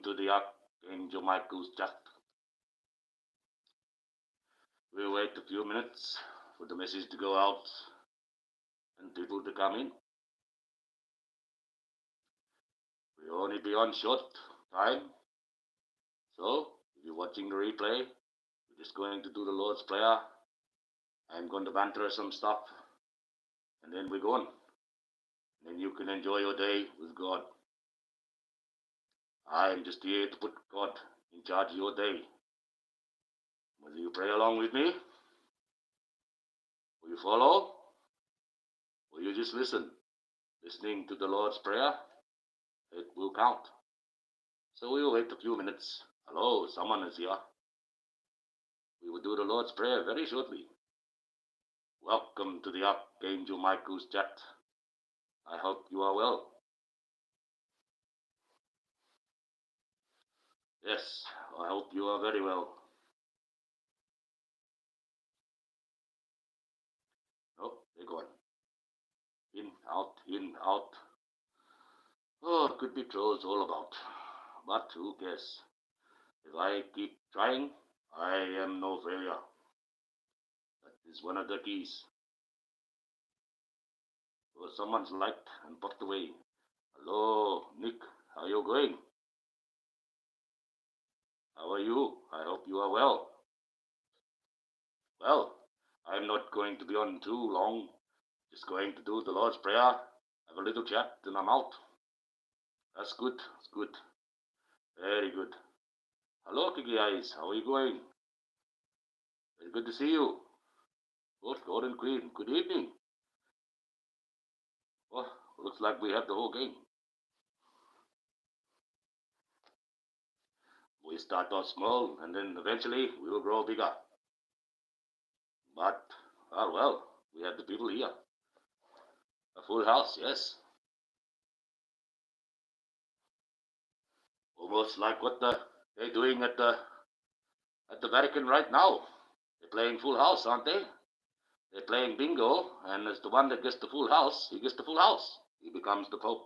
to the Archangel Michael's chat. We'll wait a few minutes for the message to go out and people to come in. We'll only be on short time. So, if you're watching the replay, we're just going to do the Lord's Prayer. I'm going to banter some stuff, and then we're going. And then you can enjoy your day with God. I'm just here to put God in charge of your day. Whether you pray along with me, or you follow, or you just listen. Listening to the Lord's Prayer, it will count. So we will wait a few minutes. Hello, someone is here. We will do the Lord's Prayer very shortly. Welcome to the Archangel Michael's chat. I hope you are well. Yes, I hope you are very well. Oh, they're gone. In, out, in, out. Oh, it could be trolls all about. But who cares? If I keep trying, I am no failure. That is one of the keys. Oh, someone's liked and popped away. Hello, Nick. How are you going? How are you? I hope you are well. Well, I'm not going to be on too long. Just going to do the Lord's Prayer, have a little chat, and I'm out. That's good. That's good. Very good. Hello, Kiki Eyes. How are you going? Very good to see you. Good, Golden Queen. Good evening. Oh, looks like we have the whole game. We start off small, and then eventually we will grow bigger. But, well, we have the people here. A full house, yes. Almost like what they're doing at the Vatican right now. They're playing full house, aren't they? They're playing bingo, and as the one that gets the full house, he gets the full house. He becomes the Pope.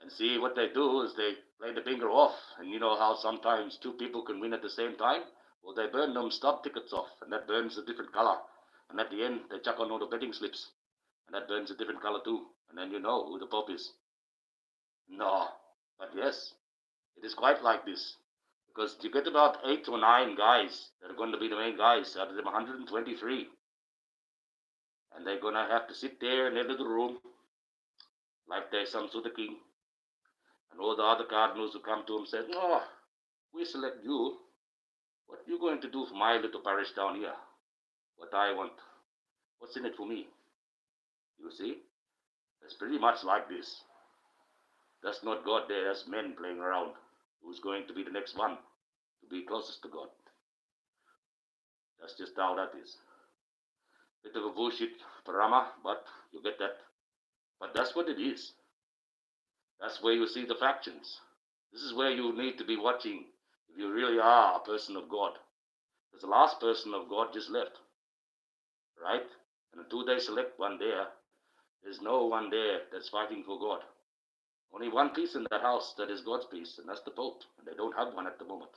And see, what they do is they play the bingo off, and you know how sometimes two people can win at the same time? Well, they burn them stub tickets off, and that burns a different color. And at the end, they chuck on all the betting slips, and that burns a different color too. And then you know who the Pope is. No, but yes, it is quite like this. Because you get about 8 or 9 guys that are going to be the main guys out of them 123. And they're going to have to sit there in their little room like they're some sort of king. And all the other cardinals who come to him say, "Oh, we select you. What are you going to do for my little parish down here? What I want. What's in it for me?" You see? It's pretty much like this. That's not God there, that's men playing around. Who's going to be the next one to be closest to God? That's just how that is. Bit of a bullshit parama, but you get that. But that's what it is. That's where you see the factions. This is where you need to be watching if you really are a person of God. Because the last person of God just left, right? And until they select one there, there's no one there that's fighting for God. Only one piece in that house that is God's piece, and that's the Pope. And they don't have one at the moment.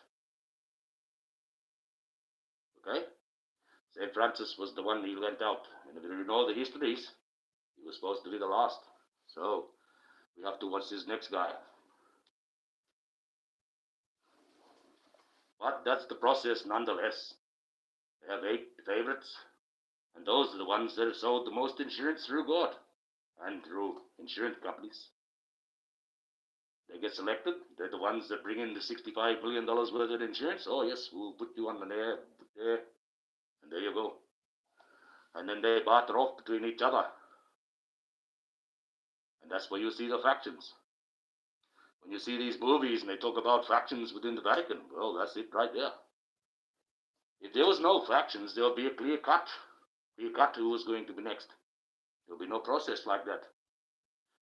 Okay? St. Francis was the one he went out. And if you know the histories, he was supposed to be the last. So we have to watch this next guy. But that's the process nonetheless. They have 8 favorites, and those are the ones that have sold the most insurance through God and through insurance companies. They get selected. They're the ones that bring in the $65 billion worth of insurance. Oh, yes, we'll put you on there, and there you go. And then they barter off between each other. And that's where you see the factions. When you see these movies and they talk about factions within the Vatican, well, that's it right there. If there was no factions, there would be a clear cut who was going to be next. There will be no process like that.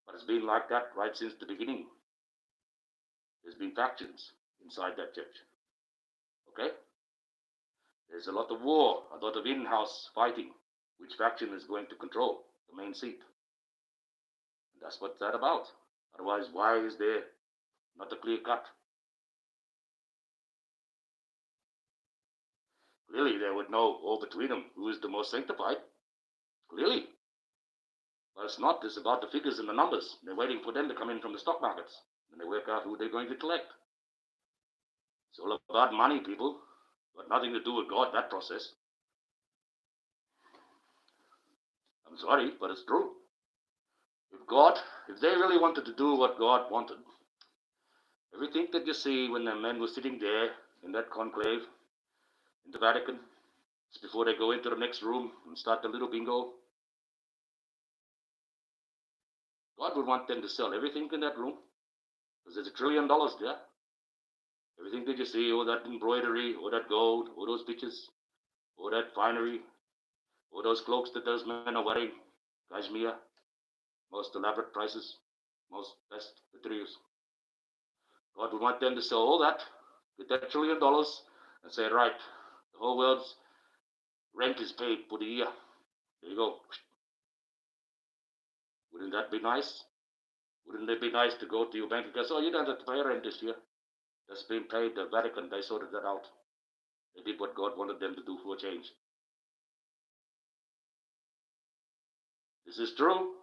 But it's been like that right since the beginning. There's been factions inside that church. Okay? There's a lot of war, a lot of in-house fighting. Which faction is going to control the main seat? And that's what that's about. Otherwise, why is there not a clear cut. Clearly, they would know all between them who is the most sanctified. Clearly. But it's not. It's about the figures and the numbers. They're waiting for them to come in from the stock markets. And they work out who they're going to collect. It's all about money, people. Got nothing to do with God, that process. I'm sorry, but it's true. If they really wanted to do what God wanted, everything that you see when the men were sitting there in that conclave in the Vatican, it's before they go into the next room and start the little bingo. God would want them to sell everything in that room, because there's $1 trillion there. Everything that you see, all that embroidery, all that gold, all those pictures, all that finery, all those cloaks that those men are wearing, cashmere, most elaborate prices, most best materials. God would want them to sell all that, get that $1 trillion, and say, right, the whole world's rent is paid for the year. There you go. Wouldn't that be nice? Wouldn't it be nice to go to your bank and go, oh, you don't have to pay rent this year. That's been paid. The Vatican, they sorted that out. They did what God wanted them to do for a change. This is true.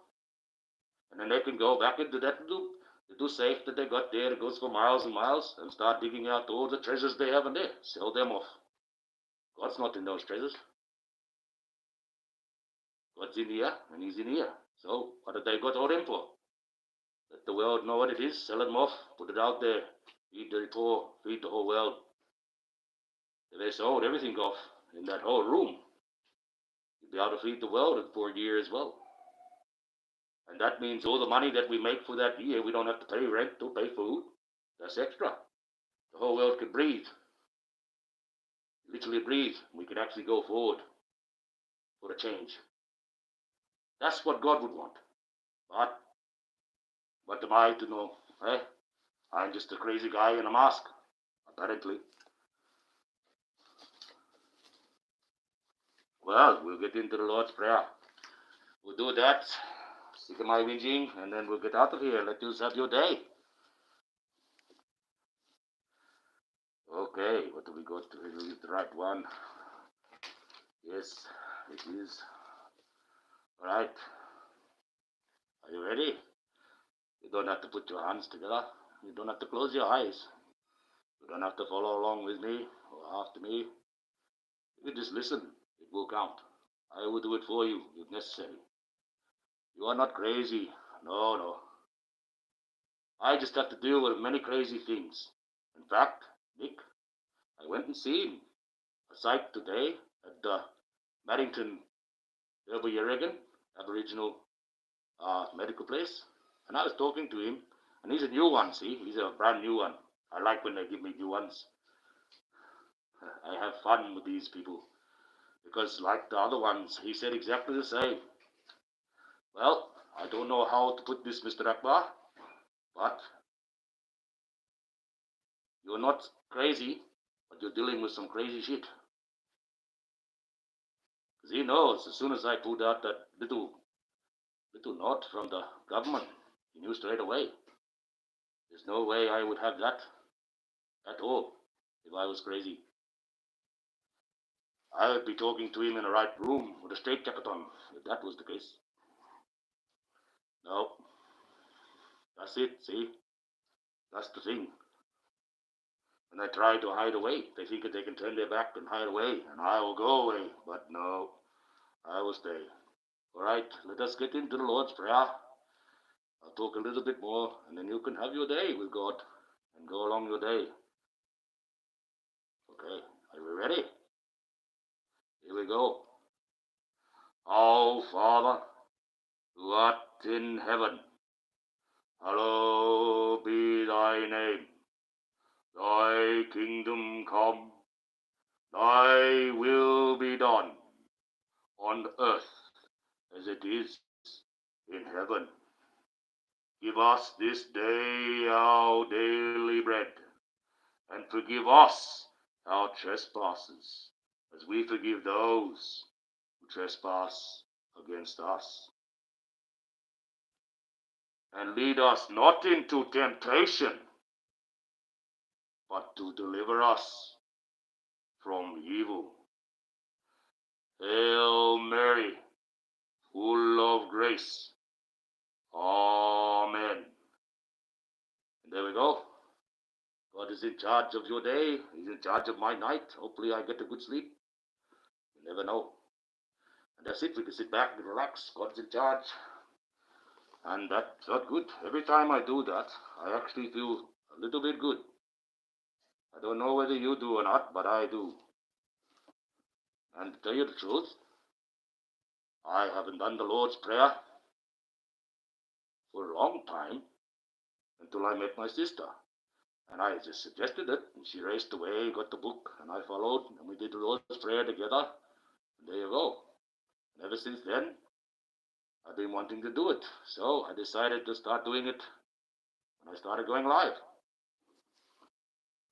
And then they can go back into that little safe that they got there. It goes for miles and miles, and start digging out all the treasures they have in there. Sell them off. God's not in those treasures. God's in here, and he's in here. So what did they got all them for? Let the world know what it is, sell them off, put it out there, feed the poor, feed the whole world. If they sold everything off in that whole room, you'd be able to feed the world for a year as well. And that means all the money that we make for that year, we don't have to pay rent or pay food. That's extra. The whole world could breathe. Literally breathe. We could actually go forward for a change. That's what God would want. But what am I to know? Eh? I'm just a crazy guy in a mask, apparently. Well, we'll get into the Lord's Prayer. We'll do that. Stick my whinging, and then we'll get out of here. Let you have your day. Okay, what do we got to read? The right one. Yes, it is. All right. Are you ready? You don't have to put your hands together. You don't have to close your eyes. You don't have to follow along with me or after me. You just listen. It will count. I will do it for you if necessary. You are not crazy. No, no. I just have to deal with many crazy things. In fact, Nick, I went and seen a site today at the Maddington, Derby-Yerrigan Aboriginal medical place, and I was talking to him, and he's a new one, see? He's a brand new one. I like when they give me new ones. I have fun with these people, because like the other ones, he said exactly the same. Well, I don't know how to put this, Mr. Akbar, but you're not crazy, but you're dealing with some crazy shit. Because he knows, as soon as I pulled out that little note from the government, he knew straight away. There's no way I would have that at all if I was crazy. I would be talking to him in the right room with a straight jacket on, if that was the case. No. That's it, see? That's the thing. And they try to hide away. They think that they can turn their back and hide away, and I will go away. But no, I will stay. All right, let us get into the Lord's Prayer. I'll talk a little bit more, and then you can have your day with God and go along your day. Okay, are we ready? Here we go. Our Father, who art in heaven, hallowed be thy name. Thy kingdom come, thy will be done, on earth as it is in heaven. Give us this day our daily bread, and forgive us our trespasses, as we forgive those who trespass against us. And lead us not into temptation, but to deliver us from evil. Hail Mary, full of grace. Amen. And there we go. God is in charge of your day. He's in charge of my night. Hopefully I get a good sleep. You never know. And that's it. We can sit back and relax. God's in charge. And that felt good. Every time I do that, I actually feel a little bit good. I don't know whether you do or not, but I do. And to tell you the truth, I haven't done the Lord's Prayer for a long time until I met my sister. And I just suggested it, and she raced away, got the book, and I followed, and we did the Lord's Prayer together. And there you go. And ever since then, I've been wanting to do it. So I decided to start doing it when I started going live.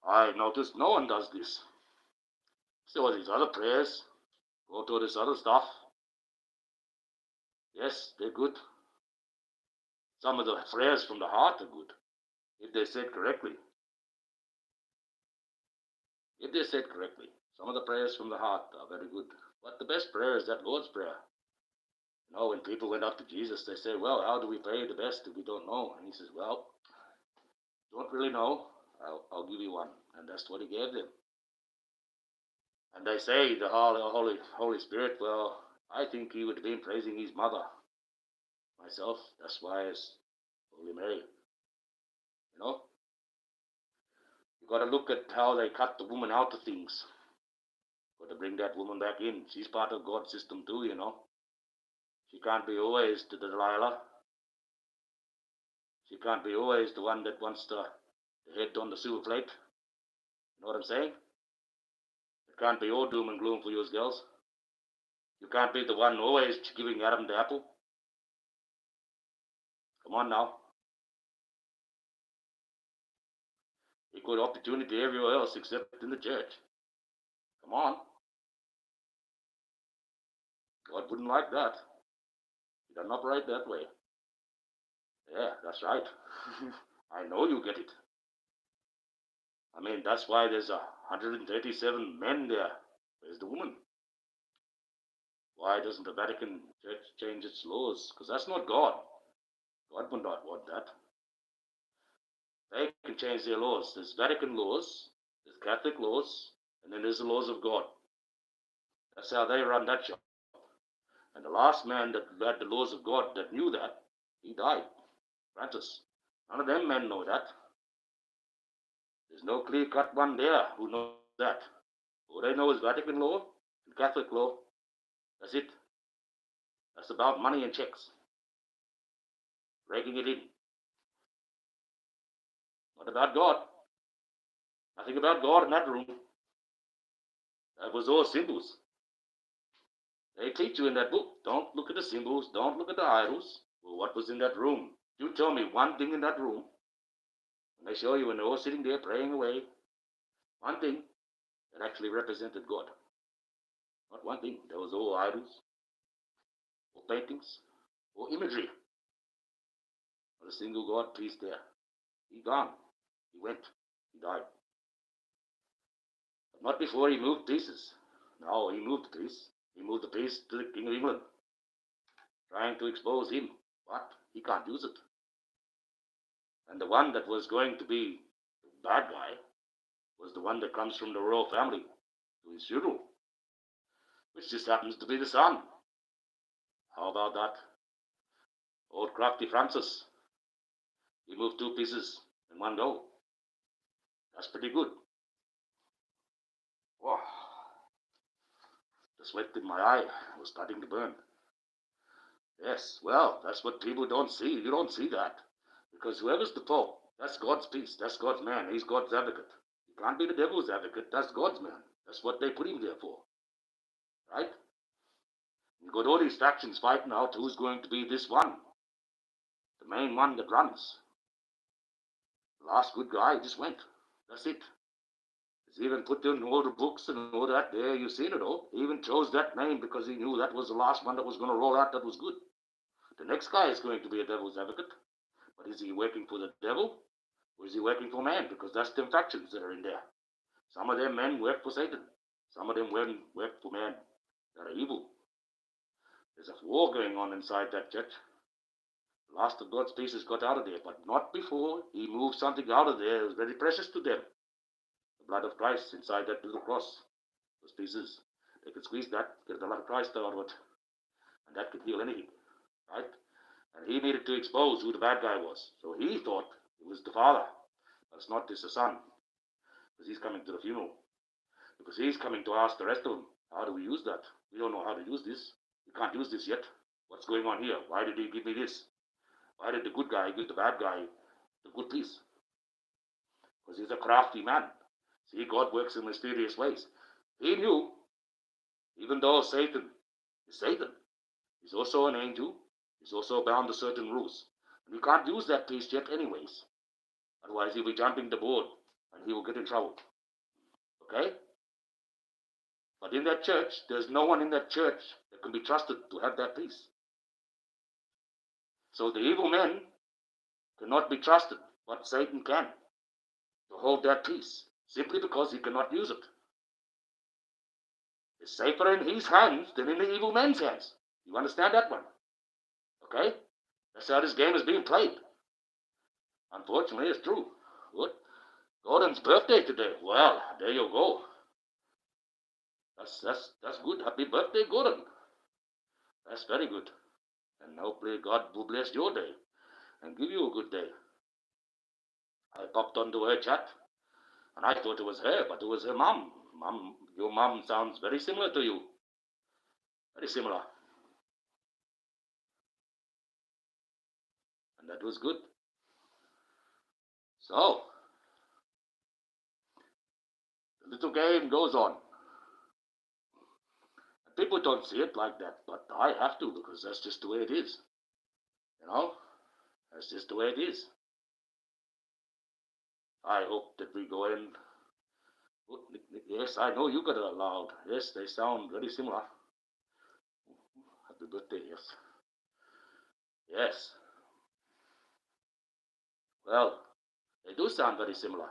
I noticed no one does this. So all these other prayers, go to this other stuff. Yes, they're good. Some of the prayers from the heart are good, if they're said correctly. If they're said correctly, some of the prayers from the heart are very good. But the best prayer is that Lord's Prayer. You know, when people went up to Jesus, they say, well, how do we pray the best if we don't know? And he says, well, don't really know. I'll give you one. And that's what he gave them. And they say the Holy Spirit, well, I think he would have been praising his mother. Myself, that's why it's Holy Mary. You know? You got to look at how they cut the woman out of things. Got to bring that woman back in. She's part of God's system too, you know. She can't be always the Delilah. She can't be always the one that wants the head on the silver plate. You know what I'm saying? It can't be all doom and gloom for you girls. You can't be the one always giving Adam the apple. Come on now. Equal opportunity everywhere else except in the church. Come on. God wouldn't like that. He doesn't operate that way. Yeah, that's right. I know you get it. I mean, that's why there's 137 men there. Where's the woman? Why doesn't the Vatican Church change its laws? Because that's not God. God would not want that. They can change their laws. There's Vatican laws, there's Catholic laws, and then there's the laws of God. That's how they run that shop. And the last man that had the laws of God that knew that, he died. Francis. None of them men know that. There's no clear-cut one there who knows that. All they know is Vatican law and Catholic law. That's it. That's about money and checks. Breaking it in. Not about God. Nothing about God in that room. That was all symbols. They teach you in that book, don't look at the symbols, don't look at the idols. Well, what was in that room? You tell me one thing in that room. And they show you when they're all sitting there praying away. One thing that actually represented God. Not one thing. There was all idols, or paintings, or imagery. Not a single God piece there. He gone. He went. He died. But not before he moved pieces. No, he moved the piece. He moved the piece to the King of England, trying to expose him. But he can't use it. And the one that was going to be the bad guy was the one that comes from the royal family to his funeral, which just happens to be the son. How about that? Old crafty Francis. He moved two pieces in one go. That's pretty good. Whoa. The sweat in my eye was starting to burn. Yes, well, that's what people don't see. You don't see that. Because whoever's the Pope, that's God's piece. That's God's man. He's God's advocate. He can't be the devil's advocate. That's God's man. That's what they put him there for. Right? You've got all these factions fighting out who's going to be this one. The main one that runs. The last good guy just went. That's it. He's even put in all the books and all that there. You've seen it all. He even chose that name because he knew that was the last one that was going to roll out that was good. The next guy is going to be a devil's advocate. But is he working for the devil Or is he working for man? Because that's the factions that are in there. Some of them men work for Satan. Some of them women work for man that are evil. There's a war going on inside that church. The last of God's pieces got out of there, but not before he moved something out of there that was very precious to them. The blood of Christ inside that little cross. Those pieces. They could squeeze that, get the blood of Christ out of it. And that could heal anything. Right? And he needed to expose who the bad guy was. So he thought it was the father. But it's not just the son. Because he's coming to the funeral. Because he's coming to ask the rest of them, how do we use that? We don't know how to use this. We can't use this yet. What's going on here? Why did he give me this? Why did the good guy give the bad guy the good piece? Because he's a crafty man. See, God works in mysterious ways. He knew, even though Satan is Satan, he's also an angel. He's also bound to certain rules. And he can't use that piece yet anyways. Otherwise he'll be jumping the board and he will get in trouble. Okay? But in that church, there's no one in that church that can be trusted to have that piece. So the evil men cannot be trusted, but Satan can, to hold that piece, simply because he cannot use it. It's safer in his hands than in the evil man's hands. You understand that one? Okay? That's how this game is being played. Unfortunately, it's true. What? Gordon's birthday today. Well, there you go. That's good. Happy birthday, Gordon. That's very good. And hopefully God will bless your day and give you a good day. I popped onto her chat, and I thought it was her, but it was her mom. Mom, your mom sounds very similar to you. Very similar. And that was good. So, the little game goes on. People don't see it like that, but I have to, because that's just the way it is. You know? That's just the way it is. I hope that we go in. Yes, I know you got it loud. Yes, they sound very similar. Happy birthday, yes. Yes. Well, they do sound very similar.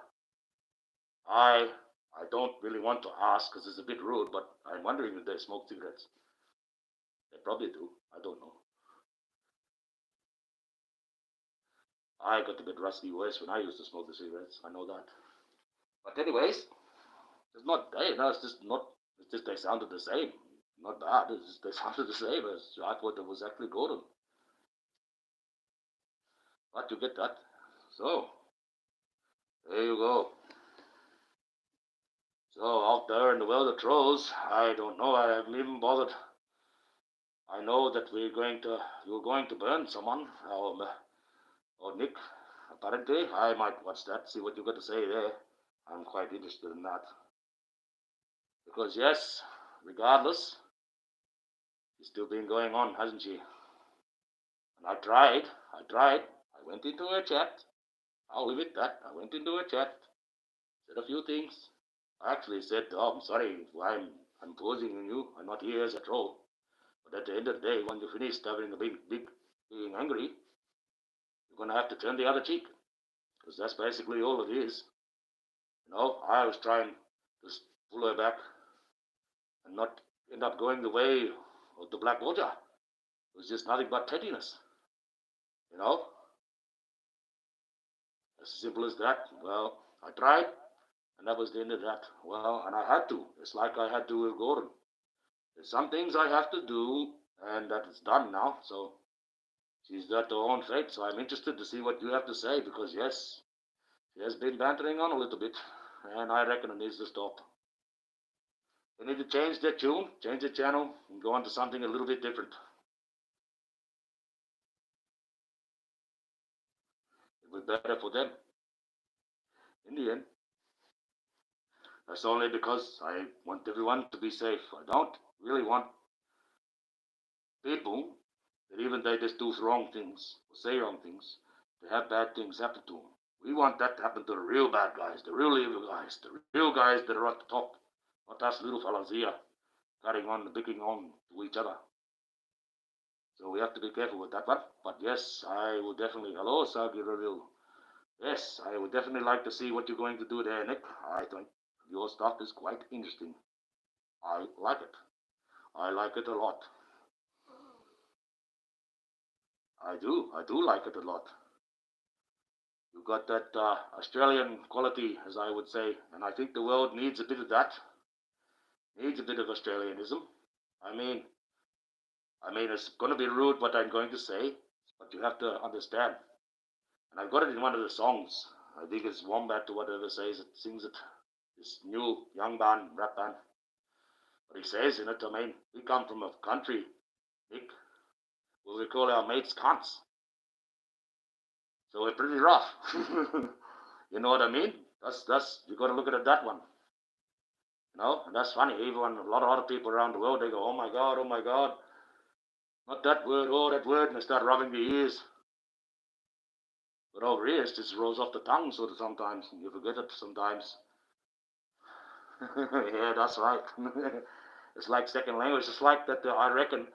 I don't really want to ask because it's a bit rude, but I'm wondering if they smoke cigarettes. They probably do. I don't know. I got a bit rusty voice when I used to smoke the cigarettes. I know that. But anyways, it's not. Hey, no, it's just not. It's just they sounded the same. Not bad. It's just they sounded the same as I thought it was actually Gordon. But you get that. So there you go. So out there in the world of trolls, I don't know. I haven't even bothered. I know that you're going to burn someone, or Nick. Apparently, I might watch that. See what you got to say there. I'm quite interested in that. Because yes, regardless, she's still been going on, hasn't she? And I tried. I went into her chat. I'll leave it that. I went into her chat, said a few things. I actually said, oh, I'm sorry, I'm posing on you. I'm not here as a troll. But at the end of the day, when you finish having a being angry, you're going to have to turn the other cheek. Because that's basically all it is. You know, I was trying to pull her back and not end up going the way of the Black Water. It was just nothing but pettiness. You know? As simple as that. Well, I tried, and that was the end of that. Well, and I had to. It's like I had to with Gordon. There's some things I have to do, and that is done now. So she's got her own fate. So I'm interested to see what you have to say, because yes, she has been bantering on a little bit, and I reckon it needs to stop. They need to change their tune, change the channel, and go on to something a little bit different. It was better for them. In the end, that's only because I want everyone to be safe. I don't really want people that even they just do wrong things or say wrong things to have bad things happen to them. We want that to happen to the real bad guys, the real evil guys, the real guys that are at the top, not us little fellas here carrying on, picking on to each other. So we have to be careful with that one. But yes, I will definitely. Hello, Sagi Review. Yes, I would definitely like to see what you're going to do there, Nick. I think your stuff is quite interesting. I like it. I like it a lot. I do like it a lot. You've got that Australian quality, as I would say, and I think the world needs a bit of that. Needs a bit of Australianism. I mean, it's going to be rude what I'm going to say, but you have to understand. And I've got it in one of the songs. I think it's Wombat or whatever says it, sings it. This new young band, rap band. But he says in it, we come from a country, Nick, where we call our mates cunts. So we're pretty rough. You know what I mean? That's you got to look at it that one. And that's funny. Even a lot of other people around the world, they go, oh my God, not that word, oh that word, and they start rubbing their ears. But over here, it just rolls off the tongue, sort of sometimes. You forget it sometimes. Yeah, that's right. It's like second language. It's like that. I reckon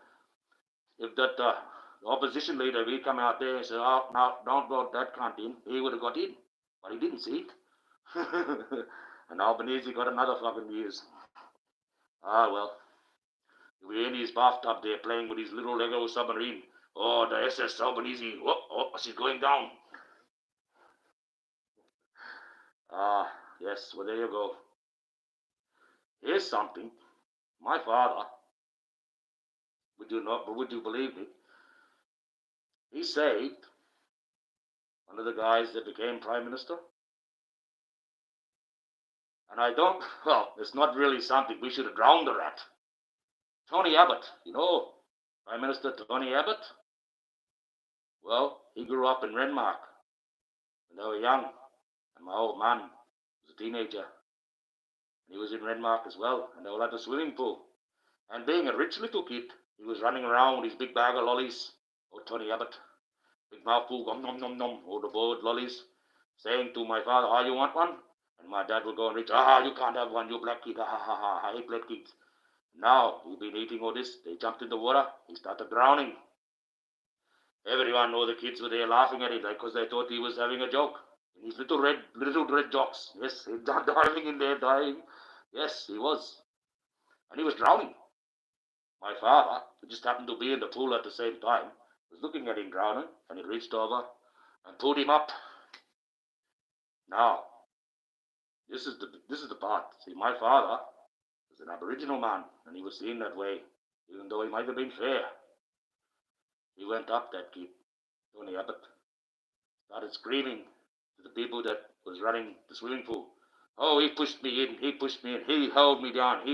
if that the opposition leader, he come out there and say, "Oh, now don't vote that cunt in," he would have got in, but he didn't see it. And Albanese got another fucking years. Ah well, we're in his bathtub there playing with his little Lego submarine. Oh, the SS Albanese. Oh, she's going down. Ah, yes. Well, there you go. Here's something. My father, would you believe me? He saved one of the guys that became prime minister. And I don't, well, it's not really something we should have drowned the rat. Tony Abbott, Prime Minister Tony Abbott. Well, he grew up in Renmark when they were young. And my old man was a teenager. And he was in Renmark as well. And they were at the swimming pool. And being a rich little kid, he was running around with his big bag of lollies. Oh, Tony Abbott. Big mouthful, nom nom nom nom, all the board lollies, saying to my father, "Oh, you want one?" And my dad would go and reach, "You can't have one, you black kid, ha ha ha, I hate black kids." Now, he'd been eating all this, they jumped in the water, he started drowning. Everyone know the kids were there laughing at him because they thought he was having a joke. And his little red jocks, yes, he diving in there, dying. Yes, he was. And he was drowning. My father, who just happened to be in the pool at the same time, was looking at him drowning, and he reached over and pulled him up. Now, this is the part. See, my father was an Aboriginal man, and he was seen that way, even though he might have been fair. He went up, that kid, Tony Abbott, started screaming to the people that was running the swimming pool. "Oh, he pushed me in, he held me down,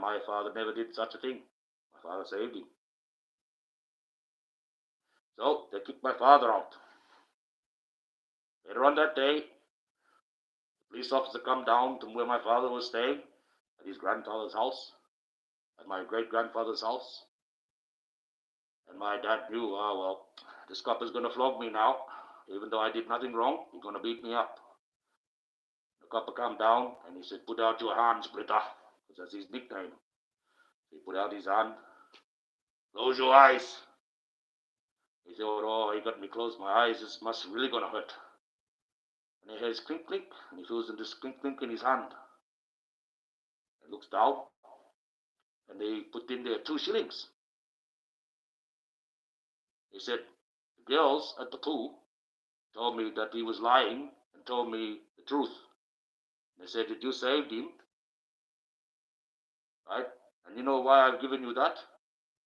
My father never did such a thing. My father saved him. So they kicked my father out. Later on that day, the police officer come down to where my father was staying, at his grandfather's house, at my great-grandfather's house. And my dad knew, well, this cop is going to flog me now. Even though I did nothing wrong, he's going to beat me up. The copper come down and he said, "Put out your hand, Splitter," because that's his nickname. He put out his hand. "Close your eyes." He said, "Oh, he got me close my eyes. This must really going to hurt." And he hears clink, clink, and he feels this clink, clink in his hand. He looks down, and they put in there 2 shillings. He said, "The girls at the pool told me that he was lying and told me the truth." They said, "Did you save him?" Right? And you know why I've given you that?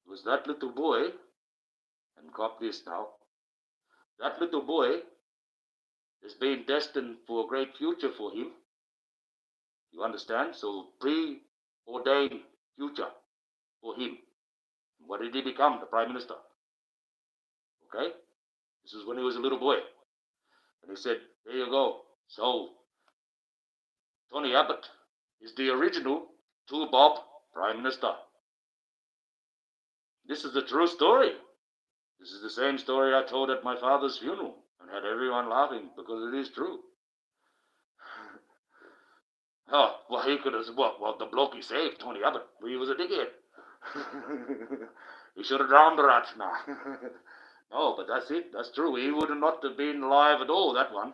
It was that little boy, and cop this now, that little boy is being destined for a great future for him. You understand? So preordained future for him. What did he become? The prime minister. Okay? This is when he was a little boy. And he said, there you go. So Tony Abbott is the original 2 Bob prime minister. This is the true story. This is the same story I told at my father's funeral and had everyone laughing because it is true. Oh, well, he could have, well, the bloke he saved, Tony Abbott, he was a dickhead. He should have drowned the rat now. No, but that's it. That's true. He would have not have been alive at all, that one.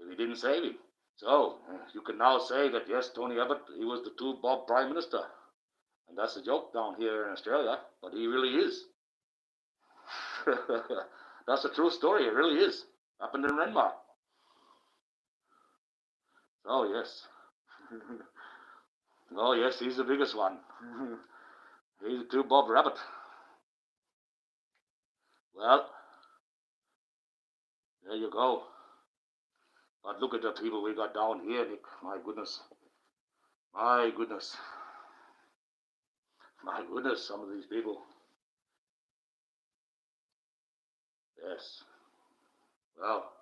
if he didn't save him. So you can now say that yes, Tony Abbott, he was the two-bob prime minister, and that's a joke down here in Australia, but he really is. That's a true story. It really is. Happened in Renmark. Oh yes. Oh yes, he's the biggest one. He's a two-bob rabbit. Well, there you go. But look at the people we got down here, Nick. My goodness. My goodness. My goodness, some of these people. Yes. Well,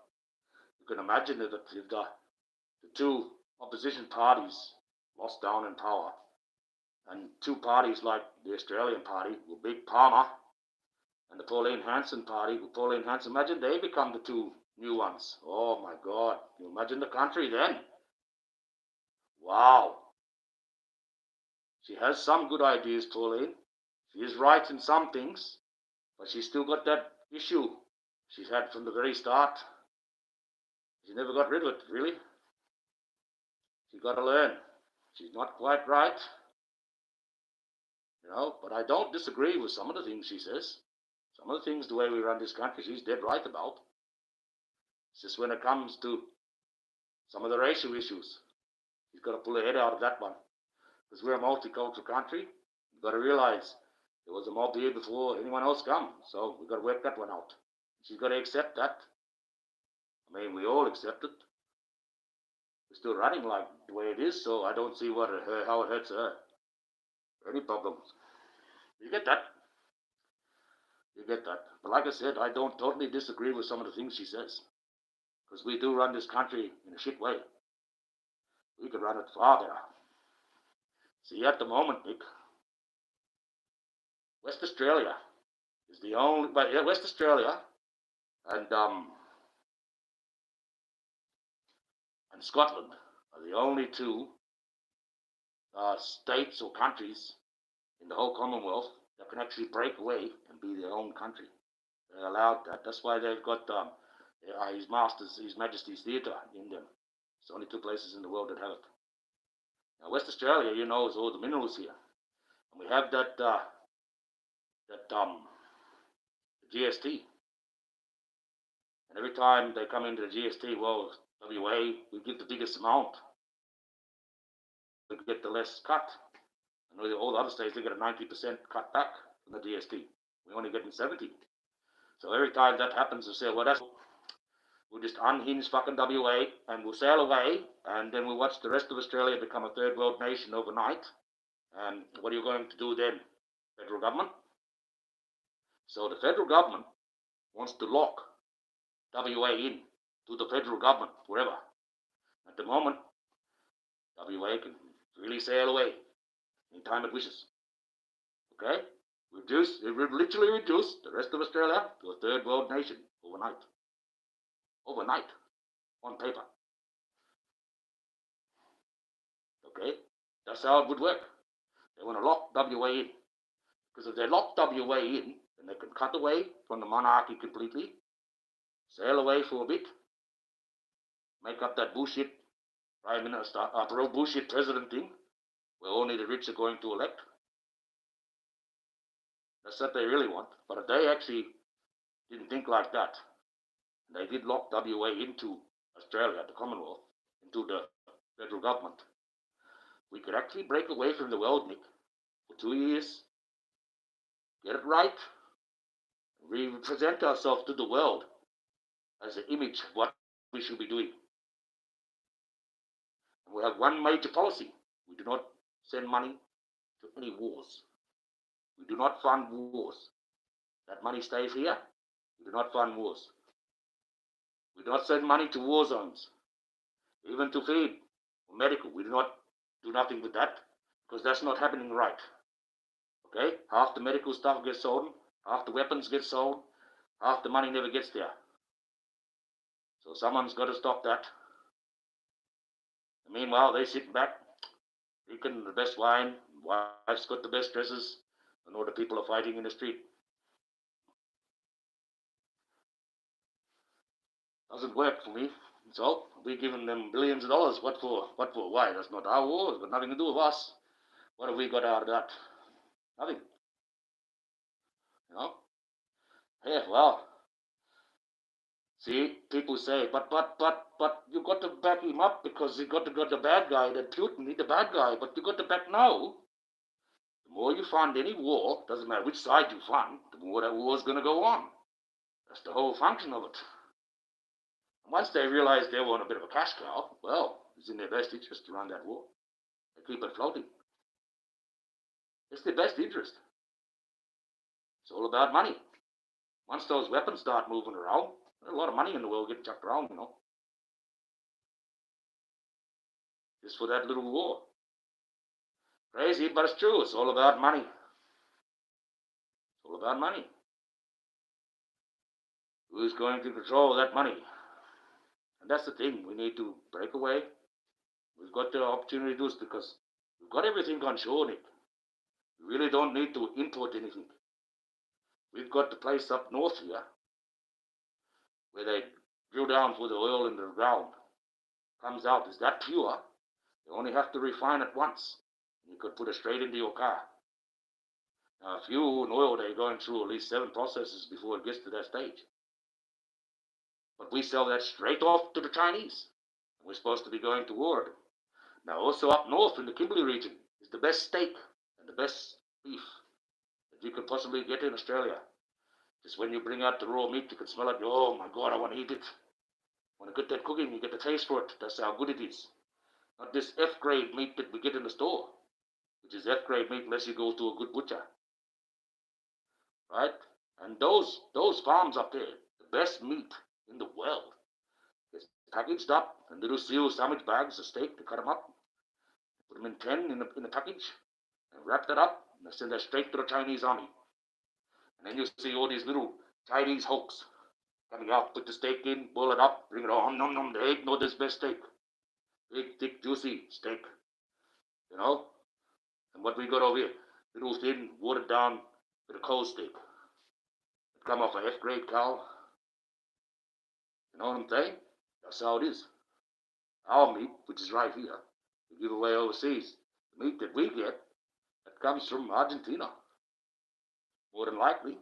you can imagine that if the two opposition parties lost down in power, and two parties like the Australian party with Big Palmer and the Pauline Hanson party with Pauline Hanson, imagine they become the two new ones. Oh my God. Can you imagine the country then? Wow. She has some good ideas, Pauline. She is right in some things, but she's still got that issue she's had from the very start. She never got rid of it, really. She's got to learn. She's not quite right, but I don't disagree with some of the things she says. Some of the things, the way we run this country, she's dead right about. It's just when it comes to some of the racial issues, she's got to pull her head out of that one. Because we're a multicultural country, you've got to realize there was a mob here before anyone else come. So we've got to work that one out. She's got to accept that. I mean, we all accept it. We're still running like the way it is, so I don't see how it hurts her. Any problems. You get that? You get that. But like I said, I don't totally disagree with some of the things she says. Because we do run this country in a shit way. We could run it far better. See, at the moment, Nick, West Australia is the only, West Australia and Scotland are the only two states or countries in the whole Commonwealth that can actually break away and be their own country. They allowed that. That's why they've got His Majesty's Theatre in them. It's only two places in the world that have it. Now, West Australia, is all the minerals here, and we have that GST. And every time they come into the GST, well, WA, we give the biggest amount. We get the less cut. And all the other states, they get a 90% cut back from the GST. We're only getting 70. So every time that happens, they say, well, we'll just unhinge fucking WA and we'll sail away, and then we'll watch the rest of Australia become a third world nation overnight. And what are you going to do then, federal government? So the federal government wants to lock WA in to the federal government forever. At the moment, WA can really sail away anytime it wishes. Okay? It would literally reduce the rest of Australia to a third world nation overnight. Overnight. On paper. Okay? That's how it would work. They want to lock WA in. Because if they lock WA in, then they can cut away from the monarchy completely, sail away for a bit, make up that bullshit prime minister, bullshit president thing, where only the rich are going to elect. That's what they really want. But if they actually didn't think like that, they did lock WA into Australia, the Commonwealth, into the federal government, we could actually break away from the world, Nick, for 2 years, get it right, represent ourselves to the world as an image of what we should be doing. And we have one major policy. We do not send money to any wars. We do not fund wars. That money stays here. We do not fund wars. We do not send money to war zones, even to feed or medical. We do not do nothing with that because that's not happening right. Okay? Half the medical stuff gets sold, half the weapons get sold, half the money never gets there. So someone's got to stop that. And meanwhile, they sit back, drinking the best wine, wife's got the best dresses, and all the people are fighting in the street. Doesn't work for me. So we're giving them billions of dollars. What for? What for? Why? That's not our war. It's got nothing to do with us. What have we got out of that? Nothing. You know? Yeah, well, see, people say, but you got to back him up because you got the bad guy, the Putin, he's the bad guy. But you got to back now. The more you fund any war, doesn't matter which side you fund, the more that war is going to go on. That's the whole function of it. And once they realize they want a bit of a cash cow, well, it's in their best interest to run that war. They keep it floating. It's their best interest. It's all about money. Once those weapons start moving around, there's a lot of money in the world getting chucked around, you know. Just for that little war. Crazy, but it's true. It's all about money. It's all about money. Who's going to control that money? And that's the thing. We need to break away. We've got the opportunity to do this because we've got everything on shore, Nick. We really don't need to import anything. We've got the place up north here where they drill down for the oil in the ground. Comes out, is that pure? You only have to refine it once. You could put it straight into your car. Now, fuel and oil, they're going through at least 7 processes before it gets to that stage. But we sell that straight off to the Chinese. We're supposed to be going to war. Now, also up north in the Kimberley region is the best steak and the best beef that you could possibly get in Australia. Just when you bring out the raw meat, you can smell it. Oh my God, I want to eat it. When you get that cooking, you get the taste for it. That's how good it is. Not this F-grade meat that we get in the store, which is F-grade meat unless you go to a good butcher. Right? And those farms up there, the best meat in the world, is packaged up in little seal sandwich bags of steak. They cut them up, put them in 10 in the package, and wrap that up, and they send that straight to the Chinese army. And then you see all these little Chinese hawks coming out, put the steak in, boil it up, bring it on, nom nom, they ain't no this best steak. Big, thick, juicy steak, you know? And what we got over here, little thin, watered down with a cold steak. It come off a F-grade cow. You know what I'm saying? That's how it is. Our meat, which is right here, we give away overseas. The meat that we get, that comes from Argentina, more than likely.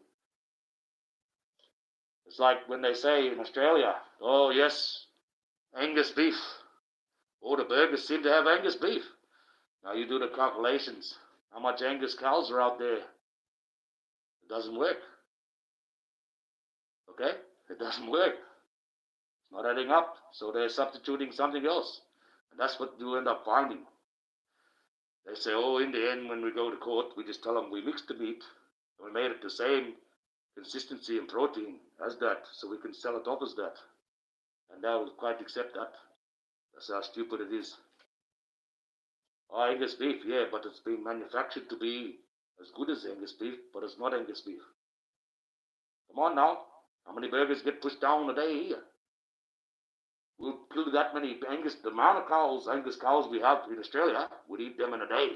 It's like when they say in Australia, oh yes, Angus beef. All the burgers seem to have Angus beef. Now you do the calculations. How much Angus cows are out there? It doesn't work. Okay? It doesn't work. It's not adding up. So they're substituting something else. And that's what you end up finding. They say, oh, in the end, when we go to court, we just tell them we mixed the meat and we made it the same consistency and protein as that, so we can sell it off as that. And they will quite accept that. That's how stupid it is. Oh, Angus beef, yeah, but it's been manufactured to be as good as Angus beef, but it's not Angus beef. Come on now. How many burgers get pushed down a day here? We'll kill that many Angus, the amount of cows, Angus cows we have in Australia, we'd eat them in a day.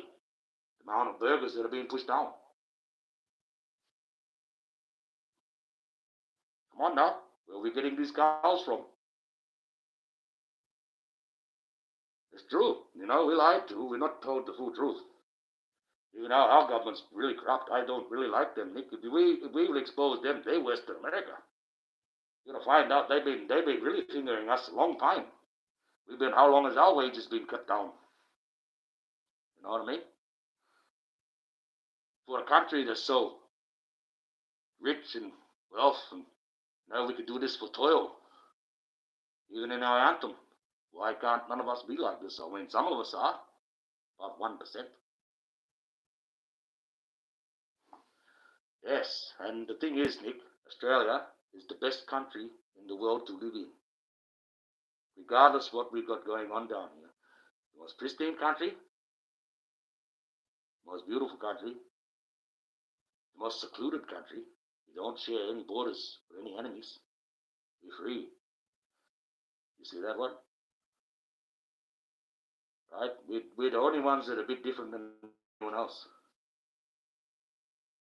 The amount of burgers that are being pushed down. Come on now. Where are we getting these cows from? It's true. You know, we lied to. We're not told the full truth. Even our government's really corrupt. I don't really like them, Nick. If we will expose them, they're Western America. You're gonna find out they've been really fingering us a long time. How long has our wages been cut down? You know what I mean? For a country that's so rich and wealth, and now we could do this for toil. Even in our anthem. Why can't none of us be like this? I mean, some of us are, about 1%. Yes, and the thing is, Nick, Australia is the best country in the world to live in. Regardless what we've got going on down here. The most pristine country, the most beautiful country, the most secluded country. You don't share any borders with any enemies. You're free. You see that one? Right? We're the only ones that are a bit different than anyone else.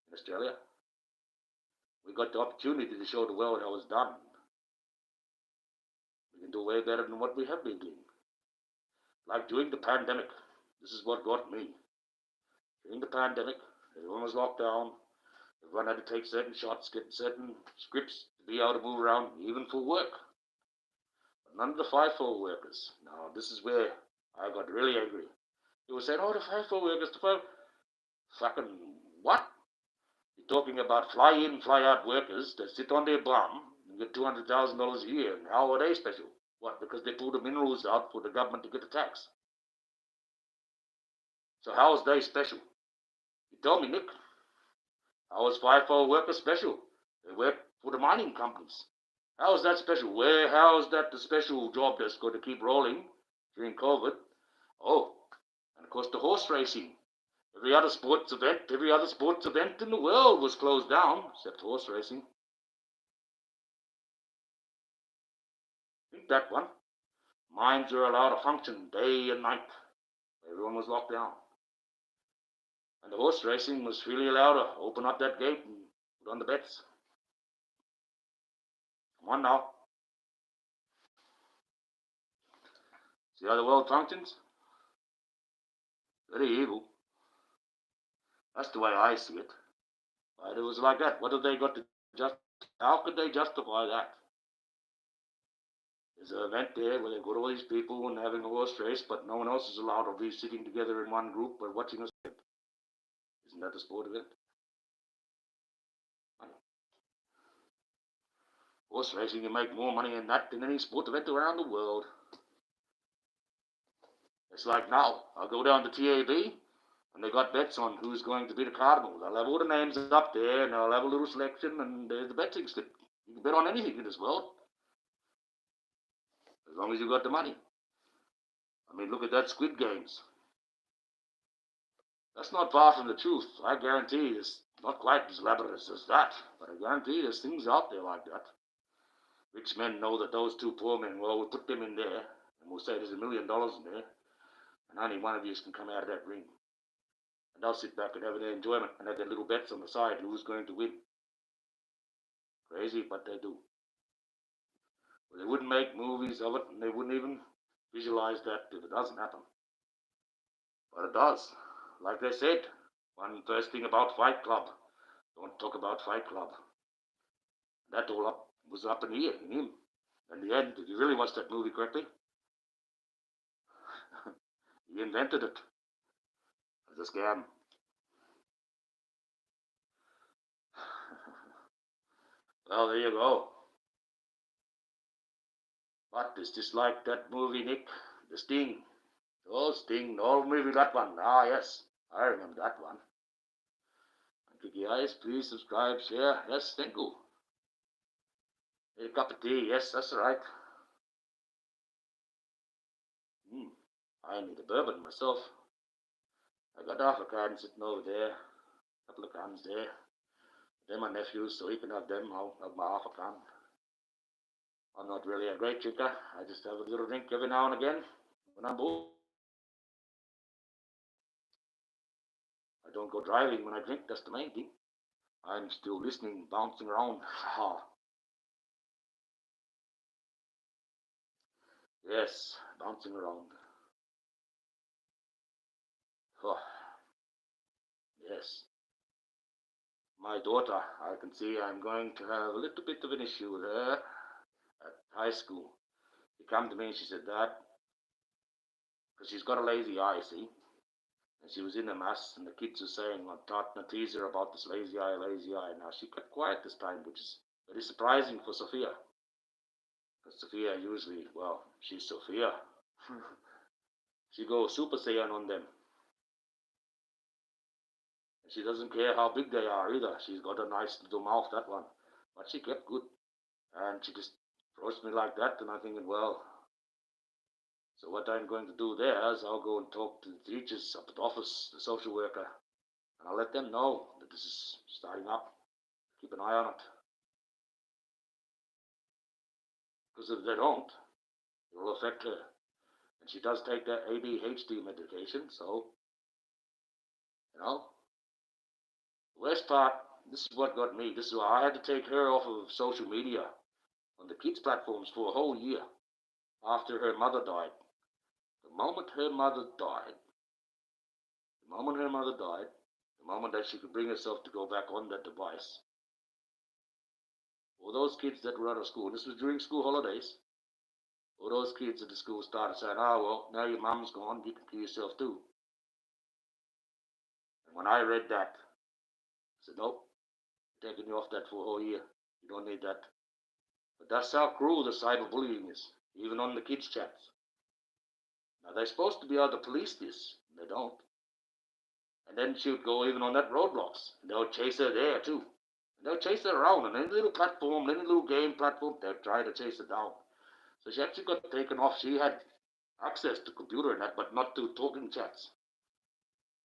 In Australia, we got the opportunity to show the world how it's done. We can do way better than what we have been doing. Like during the pandemic, this is what got me. During the pandemic, everyone was locked down. Everyone had to take certain shots, get certain scripts to be able to move around, even for work. But none of the FIFO workers. Now, this is where I got really angry. They were saying, oh, the FIFO workers, the FIFO. Fucking what? You're talking about fly in, fly out workers that sit on their bum and get $200,000 a year. And how are they special? What? Because they pull the minerals out for the government to get the tax. So how is they special? You tell me, Nick. How is FIFO workers special? They work for the mining companies. How is that special? How is that the special job that's going to keep rolling during COVID? Oh, and of course the horse racing. Every other sports event in the world was closed down, except horse racing. Think that one. Mines were allowed to function day and night. Everyone was locked down. And the horse racing was freely allowed to open up that gate and put on the bets. Come on now. See how the world functions? Very evil. That's the way I see it. But it was like that. What have they got to justify? How could they justify that? There's an event there where they've got all these people and having a horse race, but no one else is allowed to be sitting together in one group but watching a sport. Isn't that a sport event? Horse racing, you make more money in that than any sport event around the world. It's like now, I'll go down to TAB, and they got bets on who's going to be the Cardinal. They'll have all the names up there, and they'll have a little selection, and there's the betting slip. You can bet on anything in this world, as long as you've got the money. I mean, look at that Squid Games. That's not far from the truth. I guarantee it's not quite as elaborate as that, but I guarantee there's things out there like that. Rich men know that those two poor men, well, we'll put them in there, and we'll say there's $1 million in there, and only one of you can come out of that ring. And they'll sit back and have their enjoyment and have their little bets on the side who's going to win. Crazy, but they do. Well, they wouldn't make movies of it, and they wouldn't even visualize that if it doesn't happen. But it does. Like they said, one first thing about Fight Club, don't talk about Fight Club. That all was up in here, in him. In the end, if you really watch that movie correctly, he invented it as a scam. Well, there you go. But it's just like that movie, Nick, The Sting. Oh, Sting, the old movie, that one. Ah, yes, I remember that one. Click your eyes, please subscribe, share. Yes, thank you. Need a cup of tea. Yes, that's right. I need a bourbon myself. I got half a can sitting over there. A couple of cans there. They're my nephews, so he can have them. I'll have my half a can. I'm not really a great drinker. I just have a little drink every now and again when I'm bored. I don't go driving when I drink. That's the main thing. I'm still listening, bouncing around. Yes, bouncing around. Oh, yes. My daughter, I can see I'm going to have a little bit of an issue with her at high school. She came to me and she said, Dad, because she's got a lazy eye, see? And she was in a mass, and the kids were saying, I'm starting to tease her about this lazy eye, lazy eye. Now, she kept quiet this time, which is very surprising for Sophia. Because Sophia usually, well, she's Sophia. She goes Super Saiyan on them. And she doesn't care how big they are either. She's got a nice little mouth, that one. But she kept good. And she just approached me like that, and I'm thinking, well, so what I'm going to do there is I'll go and talk to the teachers up at the office, the social worker, and I'll let them know that this is starting up. Keep an eye on it. Because if they don't, it will affect her. And she does take that ADHD medication, so, you know. The worst part, this is what got me. This is why I had to take her off of social media on the kids' platforms for a whole year. after her mother died. The moment her mother died, the moment her mother died, the moment that she could bring herself to go back on that device, all those kids that were out of school, this was during school holidays, all those kids at the school started saying, oh, well, now your mom's gone, you can kill yourself too. And when I read that, I said, nope, I'm taking you off that for a whole year. You don't need that. But that's how cruel the cyberbullying is, even on the kids' chats. Now, they're supposed to be able to police this. They don't. And then she would go even on that roadblocks. And they would chase her there, too. And they would chase her around on any little platform, any little game platform. They'd try to chase her down. So she actually got taken off. She had access to computer and that, but not to talking chats.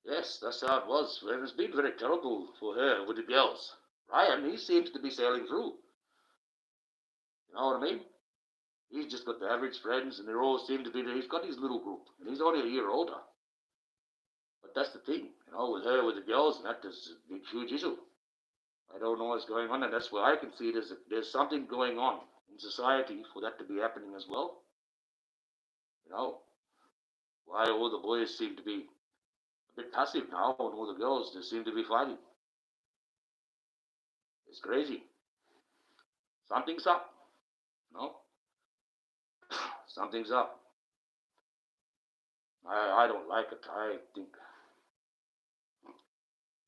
Yes, that's how it was. And it's been very terrible for her with the girls. Ryan, he seems to be sailing through. You know what I mean? He's just got the average friends, and they all seem to be there. He's got his little group, and he's only a year older. But that's the thing, you know, with her, with the girls, and that's a big, huge issue. I don't know what's going on, and that's where I can see there's something going on in society for that to be happening as well. You know, why all the boys seem to be a bit passive now, and all the girls, they seem to be fighting. It's crazy. Something's up, you know? Something's up. I don't like it.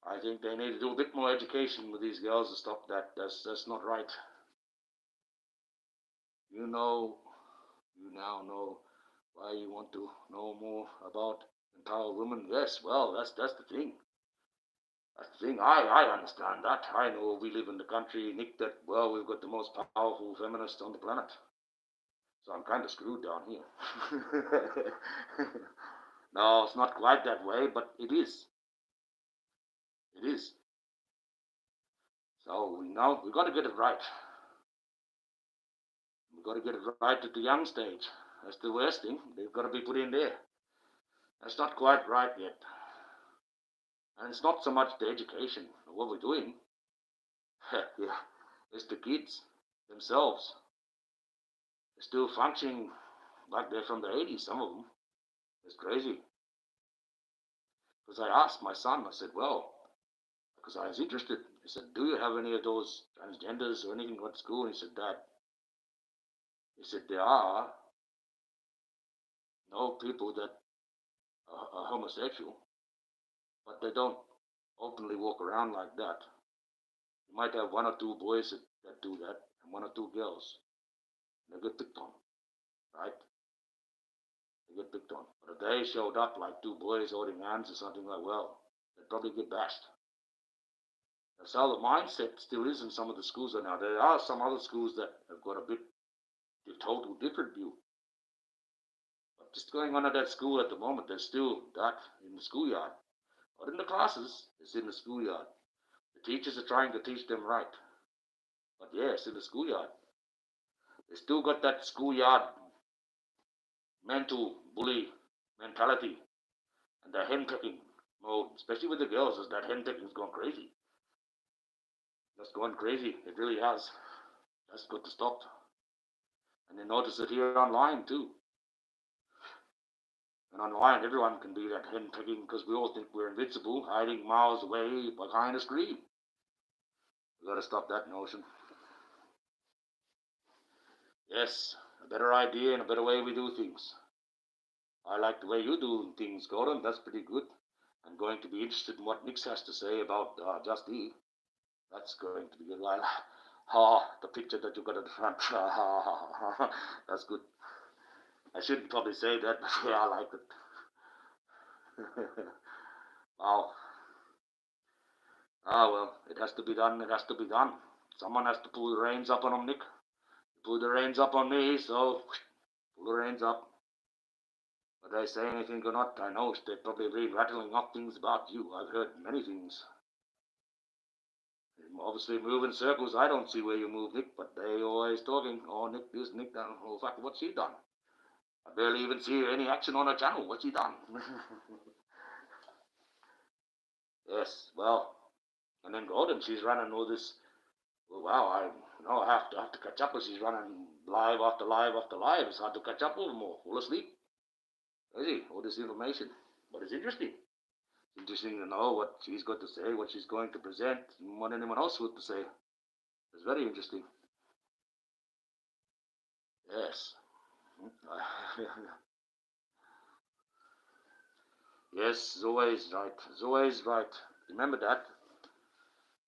I think they need to do a bit more education with these girls to stop that. That's not right. You now know why you want to know more about empowered women. Yes, well, that's the thing. That's the thing. I understand that. I know we live in the country, Nick, that, well, we've got the most powerful feminists on the planet. So I'm kind of screwed down here. No, it's not quite that way, but it is. It is. So we've got to get it right. We've got to get it right at the young stage. That's the worst thing. They've got to be put in there. That's not quite right yet. And it's not so much the education of what we're doing. Yeah, it's the kids themselves. They're still functioning like they're from the 80s, some of them. It's crazy. Because I asked my son, I said, well, because I was interested. I said, do you have any of those transgenders or anything at school? And he said, Dad, he said, there are no people that are homosexual, but they don't openly walk around like that. You might have one or two boys that do that, and one or two girls. They get picked on, right? They get picked on. But if they showed up like two boys holding hands or something like, well, they'd probably get bashed. That's how the mindset still is in some of the schools now. There are some other schools that have got a bit total different view. But just going on at that school at the moment, there's still that in the schoolyard. Not in the classes, it's in the schoolyard. The teachers are trying to teach them right. But yes, in the schoolyard. They still got that schoolyard mental bully mentality and the henpecking mode, especially with the girls, as that henpecking's gone crazy. That's gone crazy. It really has. That's got to stop. And you notice it here online too. And online, everyone can be that henpecking because we all think we're invincible, hiding miles away behind a screen. We got to stop that notion. Yes, a better idea and a better way we do things. I like the way you do things, Gordon. That's pretty good. I'm going to be interested in what Nix has to say about Just E. That's going to be good. The picture that you got at the front. That's good. I shouldn't probably say that, but yeah, I like it. Wow. Well, it has to be done. It has to be done. Someone has to pull the reins up on him, Nick. Pull the reins up on me, so pull the reins up. Whether they say anything or not, I know they've probably been rattling off things about you. I've heard many things. They obviously move in circles. I don't see where you move, Nick, but they always talking. Oh, Nick this, Nick that. Oh, fuck, what's he done? I barely even see any action on her channel. What's he done? Yes, well, and then Gordon, she's running all this. Well, wow, I have to catch up because he's running live after live after live. It's hard to catch up with him or fall asleep. Crazy, all this information. But it's interesting. It's interesting to know what she's got to say, what she's going to present, and what anyone else would to say. It's very interesting. Yes. Yes, Zoe is right. Zoe is right. Remember that.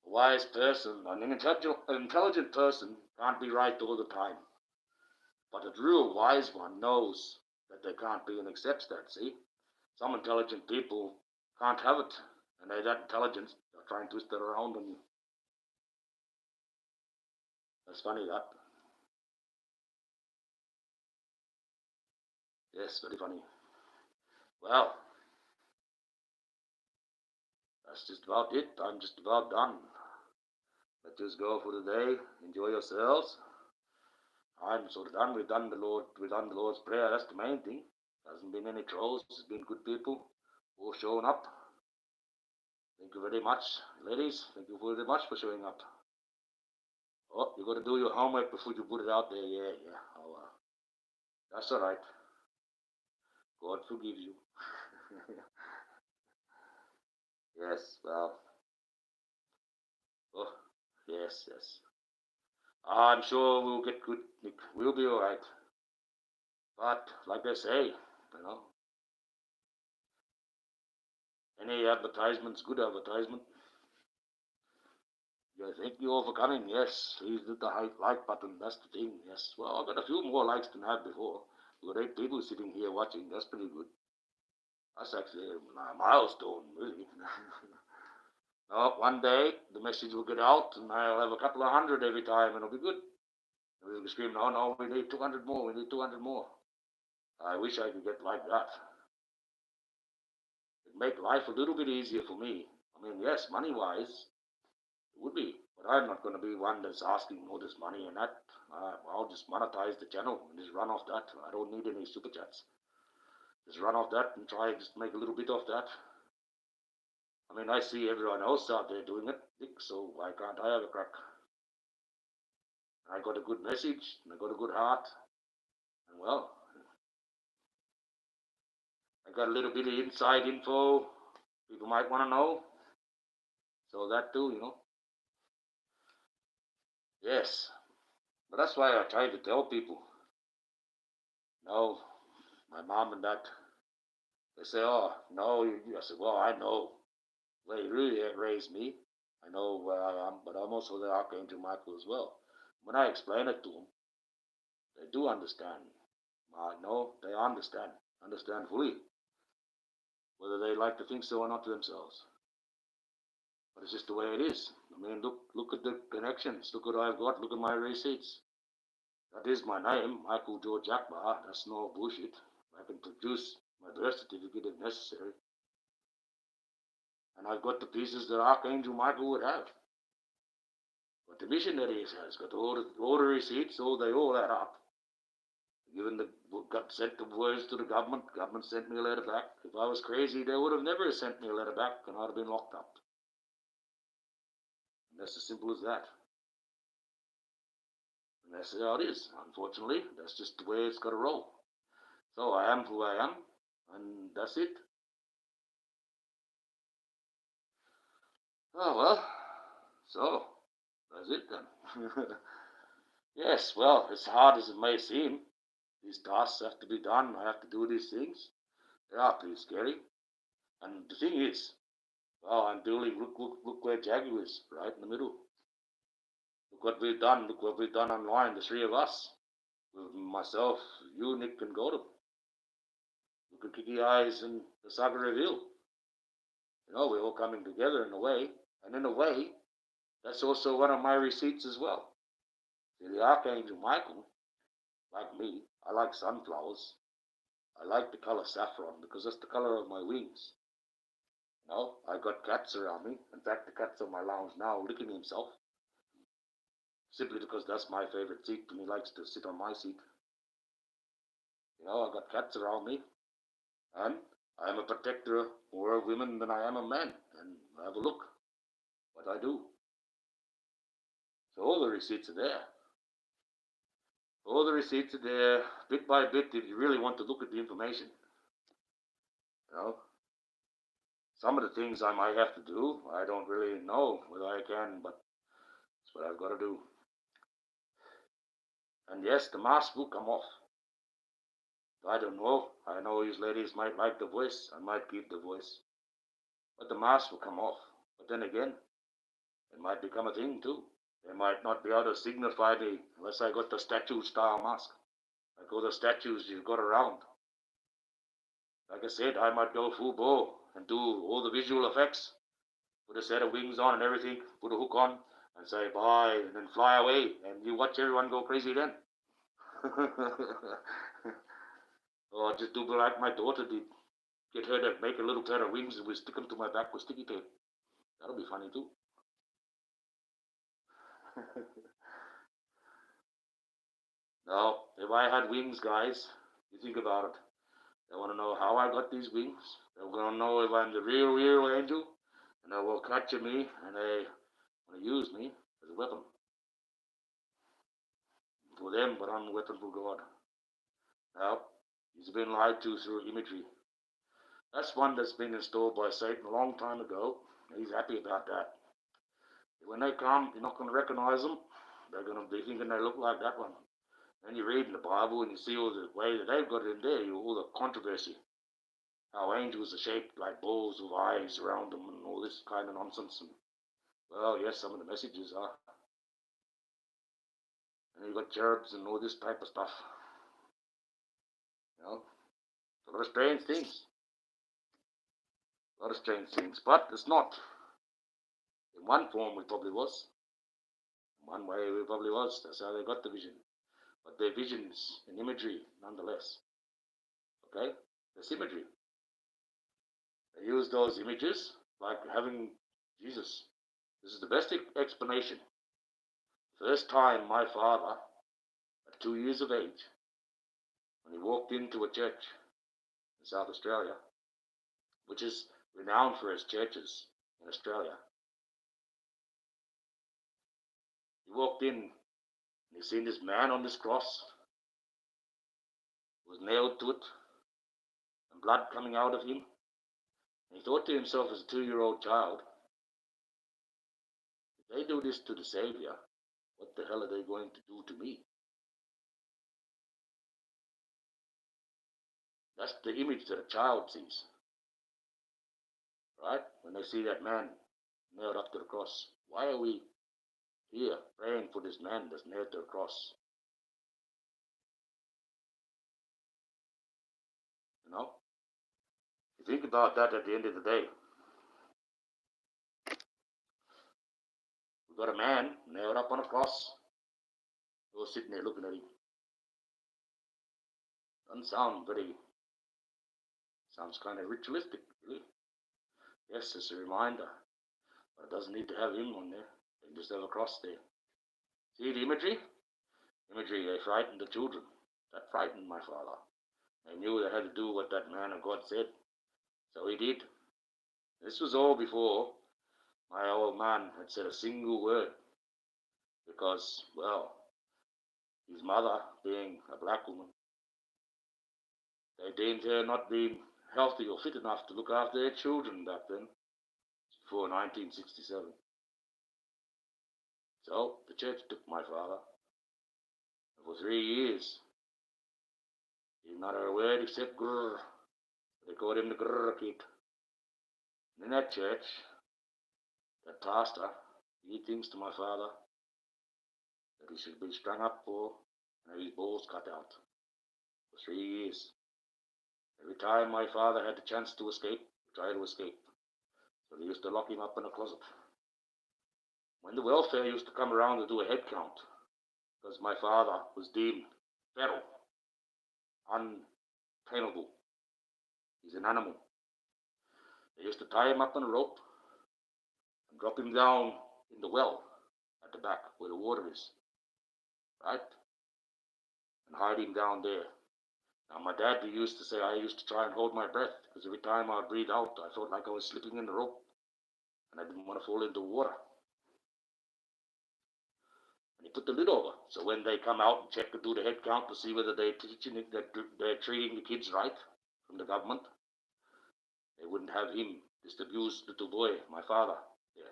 A wise person, an intelligent person can't be right all the time. But a real wise one knows that they can't be and accepts that, see? Some intelligent people can't have it, and they're that intelligent, they'll try and twist it around on you. That's funny, that. Yes, very funny. Well, that's just about it. I'm just about done. Let's just go for the day. Enjoy yourselves. I'm sort of done. We've done the Lord's Prayer. That's the main thing. There hasn't been any trolls. There's been good people all showing up. Thank you very much, ladies. Thank you very much for showing up. Oh, you got to do your homework before you put it out there. Yeah. Oh, that's all right. God forgive you. Yes, well. Oh, yes. I'm sure we'll get good, Nick. We'll be all right. But, like they say, any advertisement's good advertisement. Yeah, thank you all for coming. Yes, please hit the like button. That's the thing. Yes. Well, I've got a few more likes than I had before. We've got 8 people sitting here watching. That's pretty good. That's actually a milestone, really. No, one day the message will get out, and I'll have a couple of hundred every time, and it'll be good. And we'll be screaming, "Oh no, we need 200 more. We need 200 more." I wish I could get like that. It'd make life a little bit easier for me. I mean, yes, money-wise, it would be, but I'm not going to be one that's asking all this money and that. I'll just monetize the channel and just run off that. I don't need any super chats. Just run off that and try just make a little bit of that. I mean, I see everyone else out there doing it, so why can't I have a crack? I got a good message and I got a good heart, and well, I got a little bit of inside info people might want to know. So that too. Yes, but that's why I try to tell people. No, my mom and dad, they say, "Oh, no." I said, "Well, I know where you really raised me. I know where I am, but I'm also the Archangel Michael as well." When I explain it to them, they do understand. I know they understand fully, whether they like to think so or not to themselves. But it's just the way it is. I mean, look at the connections. Look what I've got. Look at my receipts. That is my name, Michael George Akbar. That's no bullshit. I can produce my birth certificate if necessary. And I've got the pieces that Archangel Michael would have. But the missionaries has got all the receipts, so they all add up. Got sent the words to the government. Government sent me a letter back. If I was crazy, they would have never sent me a letter back, and I'd have been locked up. And that's as simple as that. And that's how it is. Unfortunately, that's just the way it's got to roll. So I am who I am, and that's it. Oh well, so that's it then. Yes, well, as hard as it may seem, these tasks have to be done. I have to do these things. They are pretty scary. And the thing is, well, I'm building. Look where Jagu is, right in the middle. Look what we've done. Look what we've done online. The 3 of us, with myself, you, Nick, and Gordon. Look at Kiki Eyes and the Saga Reveal. We're all coming together in a way, and in a way, that's also one of my receipts as well. See, the Archangel Michael, like me, I like sunflowers. I like the color saffron because that's the color of my wings. I got cats around me. In fact, the cat's on my lounge now, licking himself. Simply because that's my favorite seat, and he likes to sit on my seat. I got cats around me, and I am a protector more of women than I am a man. And have a look what I do. So all the receipts are there. All the receipts are there, bit by bit, if you really want to look at the information. You know, some of the things I might have to do, I don't really know whether I can, but it's what I've got to do. And yes, the mask will come off. I don't know. I know you ladies might like the voice. I might keep the voice. But the mask will come off. But then again, it might become a thing too. They might not be able to signify me unless I got the statue style mask. Like all the statues you've got around. Like I said, I might go full bore and do all the visual effects. Put a set of wings on and everything. Put a hook on and say bye and then fly away. And you watch everyone go crazy then. Or just do like my daughter did. Get her to make a little pair of wings and we stick them to my back with sticky tape. That'll be funny too. Now, if I had wings, guys, you think about it. They want to know how I got these wings. They want to know if I'm the real angel. And they will capture me and they want to use me as a weapon. For them, but I'm a weapon for God. Now, he's been lied to through imagery. That's one that's been installed by Satan a long time ago. He's happy about that. When they come, you're not going to recognize them. They're going to be thinking they look like that one. And you read in the Bible and you see all the way that they've got it in there, all the controversy. How angels are shaped like balls with eyes around them and all this kind of nonsense. And, well, yes, some of the messages are. And you've got cherubs and all this type of stuff. You know, a lot of strange things. A lot of strange things. But it's not. In one form, it probably was. In one way, it probably was. That's how they got the vision. But they're visions and imagery, nonetheless. Okay? There's imagery. They use those images like having Jesus. This is the best explanation. First time my father, at 2 years of age, when he walked into a church in South Australia, which is renowned for its churches in Australia. He walked in and he seen this man on this cross, was nailed to it, and blood coming out of him. And he thought to himself as a 2-year-old child, if they do this to the Savior, what the hell are they going to do to me? That's the image that a child sees. Right? When they see that man nailed up to the cross. Why are we here praying for this man that's nailed to the cross? You know? You think about that at the end of the day. We've got a man nailed up on a cross. You're sitting there looking at him. Doesn't sound very, sounds kind of ritualistic, really. Yes, it's a reminder, but it doesn't need to have him on there. They can just have a cross there. See the imagery? Imagery, they frightened the children. That frightened my father. They knew they had to do what that man of God said. So he did. This was all before my old man had said a single word. Because, well, his mother, being a black woman, they deemed her not being healthy or fit enough to look after their children back then, before 1967. So the church took my father. For 3 years, he did not utter a word except grrr. They called him the grrr kid. And in that church, that pastor, he did things to my father that he should be strung up for and have his balls cut out for 3 years. Every time my father had the chance to escape, he tried to escape. So they used to lock him up in a closet. When the welfare used to come around to do a head count, because my father was deemed feral, untamable, he's an animal, they used to tie him up on a rope and drop him down in the well at the back where the water is, right? And hide him down there. Now my dad used to say I used to try and hold my breath because every time I would breathe out, I felt like I was slipping in the rope and I didn't want to fall into water. put the lid over. So when they come out and check and do the head count to see whether they're treating the kids right from the government, they wouldn't have him, this abused little boy, my father, there,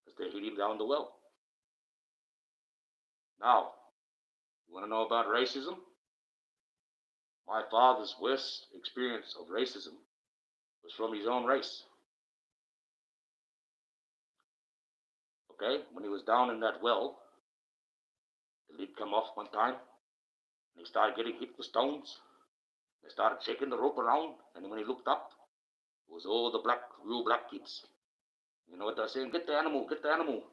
because they hid him down the well. Now, you want to know about racism? My father's worst experience of racism was from his own race. Okay, when he was down in that well, the lid come off one time, and he started getting hit with stones. They started shaking the rope around, and when he looked up, it was all the real black kids. You know what they're saying? Get the animal, get the animal.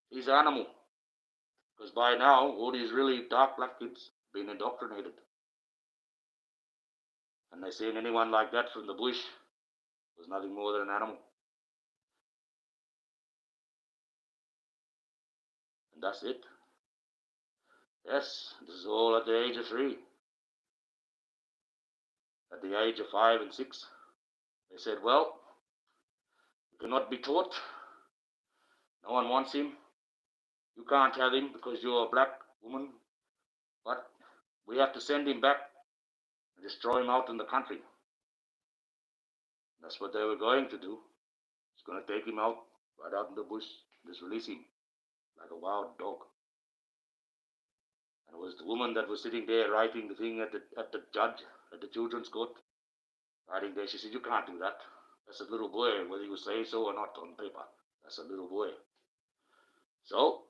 He's an animal. Because by now, all these really dark black kids have been indoctrinated. And they're saying anyone like that from the bush was nothing more than an animal. And that's it. Yes, this is all at the age of 3. At the age of 5 and 6, they said, well, you cannot be taught. No one wants him. You can't have him because you're a black woman. But we have to send him back and destroy him out in the country. That's what they were going to do. It's going to take him out, right out in the bush, just release him like a wild dog. And it was the woman that was sitting there writing the thing at the judge, at the children's court, writing there. She said, you can't do that. That's a little boy, whether you say so or not on paper. That's a little boy. So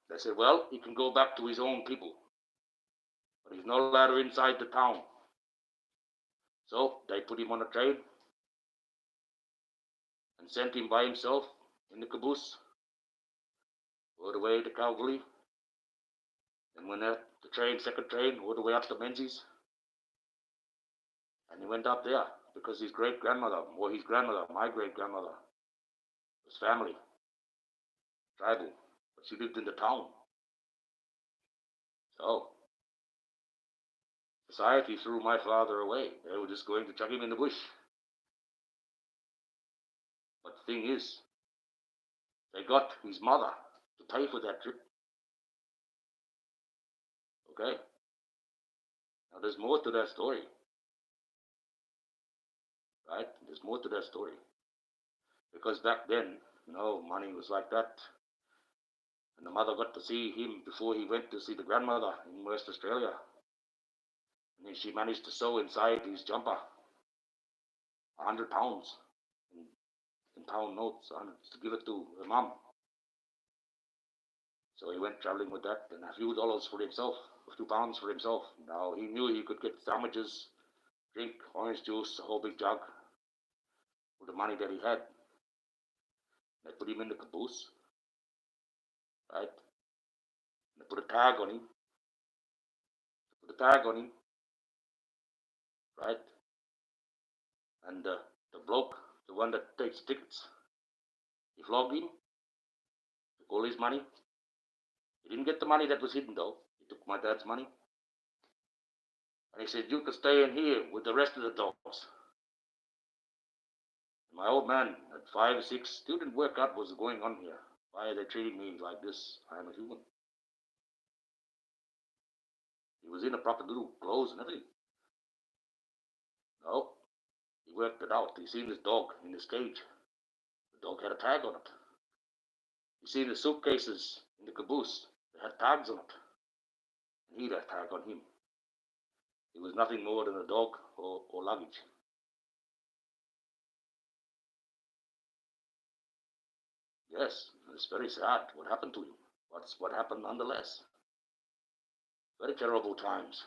they said, well, he can go back to his own people, but he's not allowed inside the town. So they put him on a train and sent him by himself in the caboose all the way to Calgary. And when the second train, all the way up to Menzies. And he went up there because his great-grandmother, or his grandmother, my great-grandmother, was family, tribal, but she lived in the town. So society threw my father away. They were just going to chuck him in the bush. But the thing is, they got his mother to pay for that trip. Okay. Now there's more to that story. Right? There's more to that story. Because back then, money was like that. And the mother got to see him before he went to see the grandmother in West Australia. And then she managed to sew inside his jumper 100 pounds in pound notes to give it to her mom. So he went traveling with that and a few dollars for himself, a few pounds for himself. Now he knew he could get sandwiches, drink, orange juice, a whole big jug with the money that he had. They put him in the caboose, right? They put a tag on him. Right? And the bloke, the one that takes tickets, he flogged him, took all his money. He didn't get the money that was hidden though. He took my dad's money. And he said, you can stay in here with the rest of the dogs. My old man at 5 or 6 still didn't work out what was going on here. Why are they treating me like this? I am a human. He was in a proper little clothes and everything. No, he worked it out. He seen his dog in his cage. The dog had a tag on it. He seen the suitcases in the caboose. They had tags on it. And he had a tag on him. He was nothing more than a dog or luggage. Yes, it's very sad what happened to him. What happened nonetheless. Very terrible times.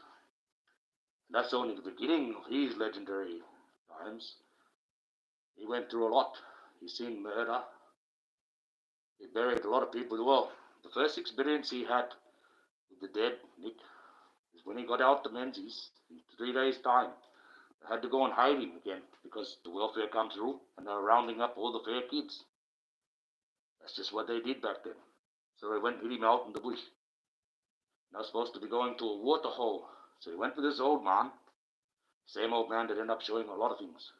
And that's only the beginning of his legendary times. He went through a lot. He's seen murder. He buried a lot of people. Well, the first experience he had with the dead, Nick, is when he got out to Menzies in 3 days' time. They had to go and hide him again because the welfare come through and they're rounding up all the fair kids. That's just what they did back then. So they went and hid him out in the bush. Now supposed to be going to a water hole. So he went with this old man, same old man that ended up showing a lot of things.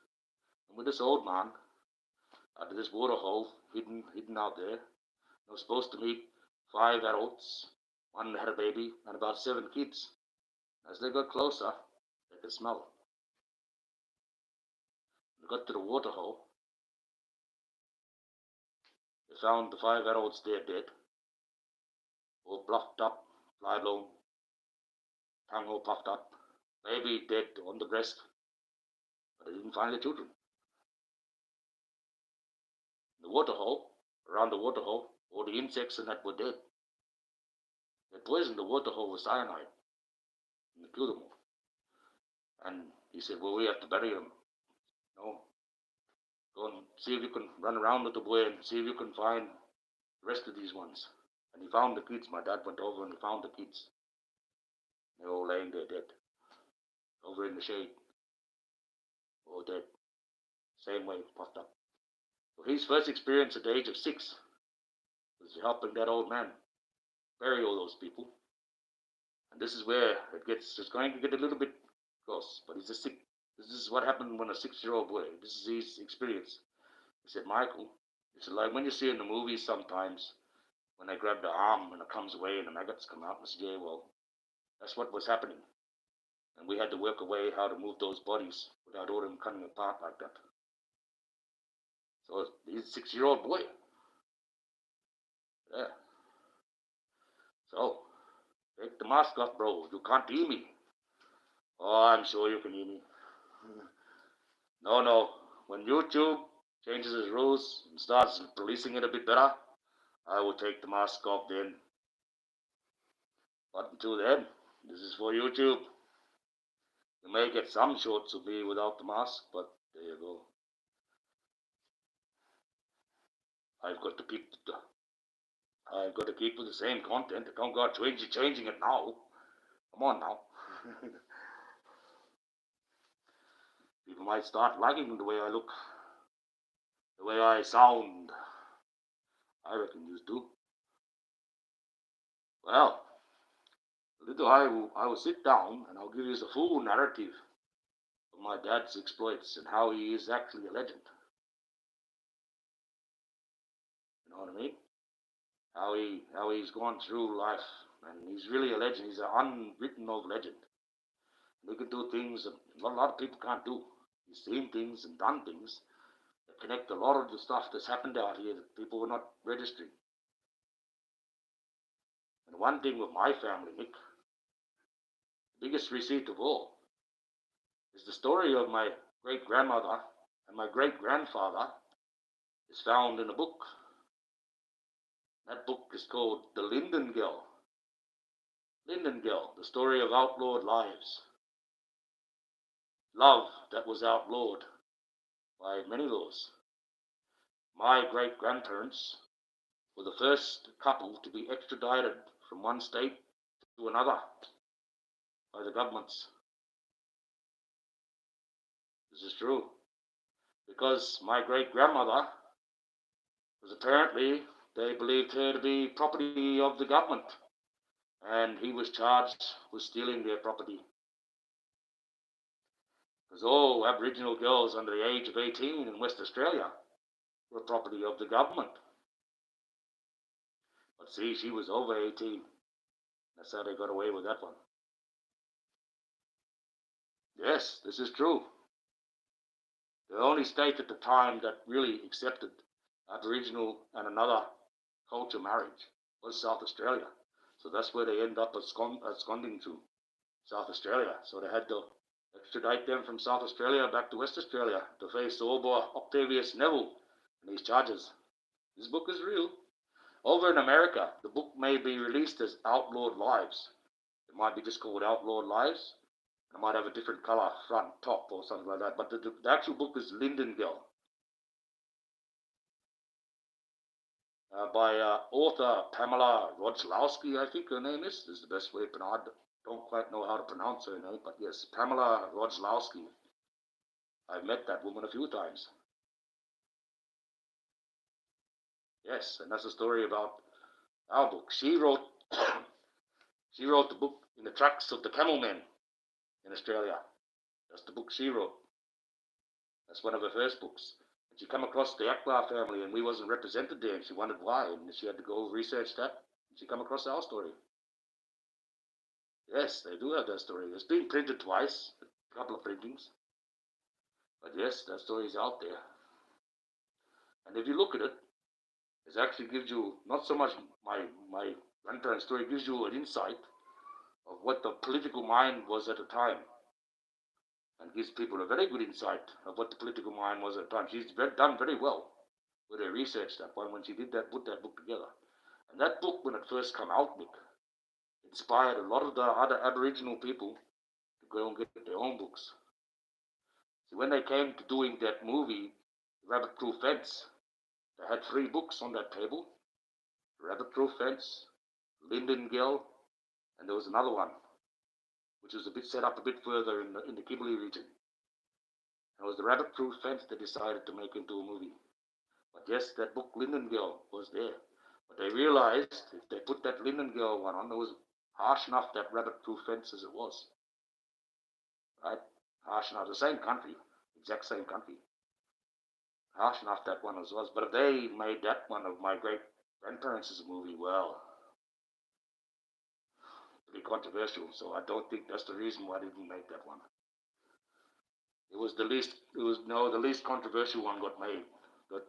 And with this old man, to this water hole, hidden out there, I was supposed to meet 5 adults, one had a baby, and about 7 kids. As they got closer, they could smell. They got to the water hole. They found the 5 adults there dead, all bluffed up, fly blown, tongue all puffed up, baby dead on the breast, but they didn't find the children. The water hole, around the water hole, all the insects and that were dead. They poisoned the water hole with cyanide and they killed them all. And he said, well, we have to bury them. No, go and see if you can run around with the boy and see if you can find the rest of these ones. And he found the kids. My dad went over and he found the kids. They were all laying there dead, over in the shade, all dead, same way, puffed up. So his first experience at the age of 6 was helping that old man bury all those people. And this is where it's going to get a little bit close, but this is what happened when a 6-year-old boy, this is his experience. He said, Michael, he said, like when you see in the movies sometimes, when they grab the arm and it comes away and the maggots come out, and I said, yeah, well, that's what was happening. And we had to work away how to move those bodies without all them cutting apart like that. So he's a 6-year-old boy. Yeah. So, take the mask off, bro. You can't hear me. Oh, I'm sure you can hear me. No. When YouTube changes its rules and starts policing it a bit better, I will take the mask off then. But until then, this is for YouTube. You may get some shorts of me without the mask, but there you go. I've got to keep with the same content. I can't go changing it now. Come on now. People might start liking the way I look, the way I sound. I reckon you do. Well, I will sit down and I'll give you the full narrative of my dad's exploits and how he is actually a legend. You know what I mean? How he's gone through life, and he's really a legend. He's an unwritten of legend. He can do things that a lot of people can't do. He's seen things and done things that connect a lot of the stuff that's happened out here that people were not registering. And one thing with my family, Nick, the biggest receipt of all, is the story of my great-grandmother and my great-grandfather is found in a book. That book is called The Lindengell. Lindengell, the story of outlawed lives. Love that was outlawed by many laws. My great-grandparents were the first couple to be extradited from one state to another by the governments. This is true. Because my great-grandmother was apparently, they believed her to be property of the government, and he was charged with stealing their property. Because all Aboriginal girls under the age of 18 in West Australia were property of the government. But see, she was over 18. That's how they got away with that one. Yes, this is true. The only state at the time that really accepted Aboriginal and another culture marriage was South Australia. So that's where they end up absconding to, South Australia. So they had to extradite them from South Australia back to West Australia to face the old boy Octavius Neville and these charges. This book is real. Over in America, the book may be released as Outlawed Lives. It might be just called Outlawed Lives. It might have a different color front, top, or something like that. But the actual book is Lindengell. By author Pamela Rodslowski, I think her name is. This is the best way to pronounce it. Don't quite know how to pronounce her name, but yes, Pamela Rodslowski. I've met that woman a few times. Yes, and that's a story about our book. She wrote the book In the Tracks of the Camel Men in Australia. That's the book she wrote. That's one of her first books. And She come across the Akbar family and we wasn't represented there, and she wondered why, and she had to go research that. And she come across our story. Yes, they do have that story. It's been printed twice, a couple of printings. But yes, that story is out there. And if you look at it, it actually gives you not so much my grandparents' story, it gives you an insight of what the political mind was at the time, and gives people a very good insight of what the political mind was at the time. She's done very well with her research, that one, when she did that, put that book together. And that book, when it first came out, Nick, inspired a lot of the other Aboriginal people to go and get their own books. See, when they came to doing that movie, Rabbit Proof Fence, they had 3 books on that table: Rabbit Proof Fence, Linden Gill, and there was another one, which was a bit set up a bit further in the Kimberley region. And it was the Rabbit Proof Fence they decided to make into a movie. But yes, that book Linden Gill was there. But they realized if they put that Linden Gill one on, it was harsh enough, that Rabbit Proof Fence, as it was. Right? Harsh enough. The same country, exact same country. Harsh enough, that one as was. But if they made that one of my great grandparents as a movie, well, pretty controversial. So I don't think that's the reason why they didn't make that one. It was the least controversial one got made,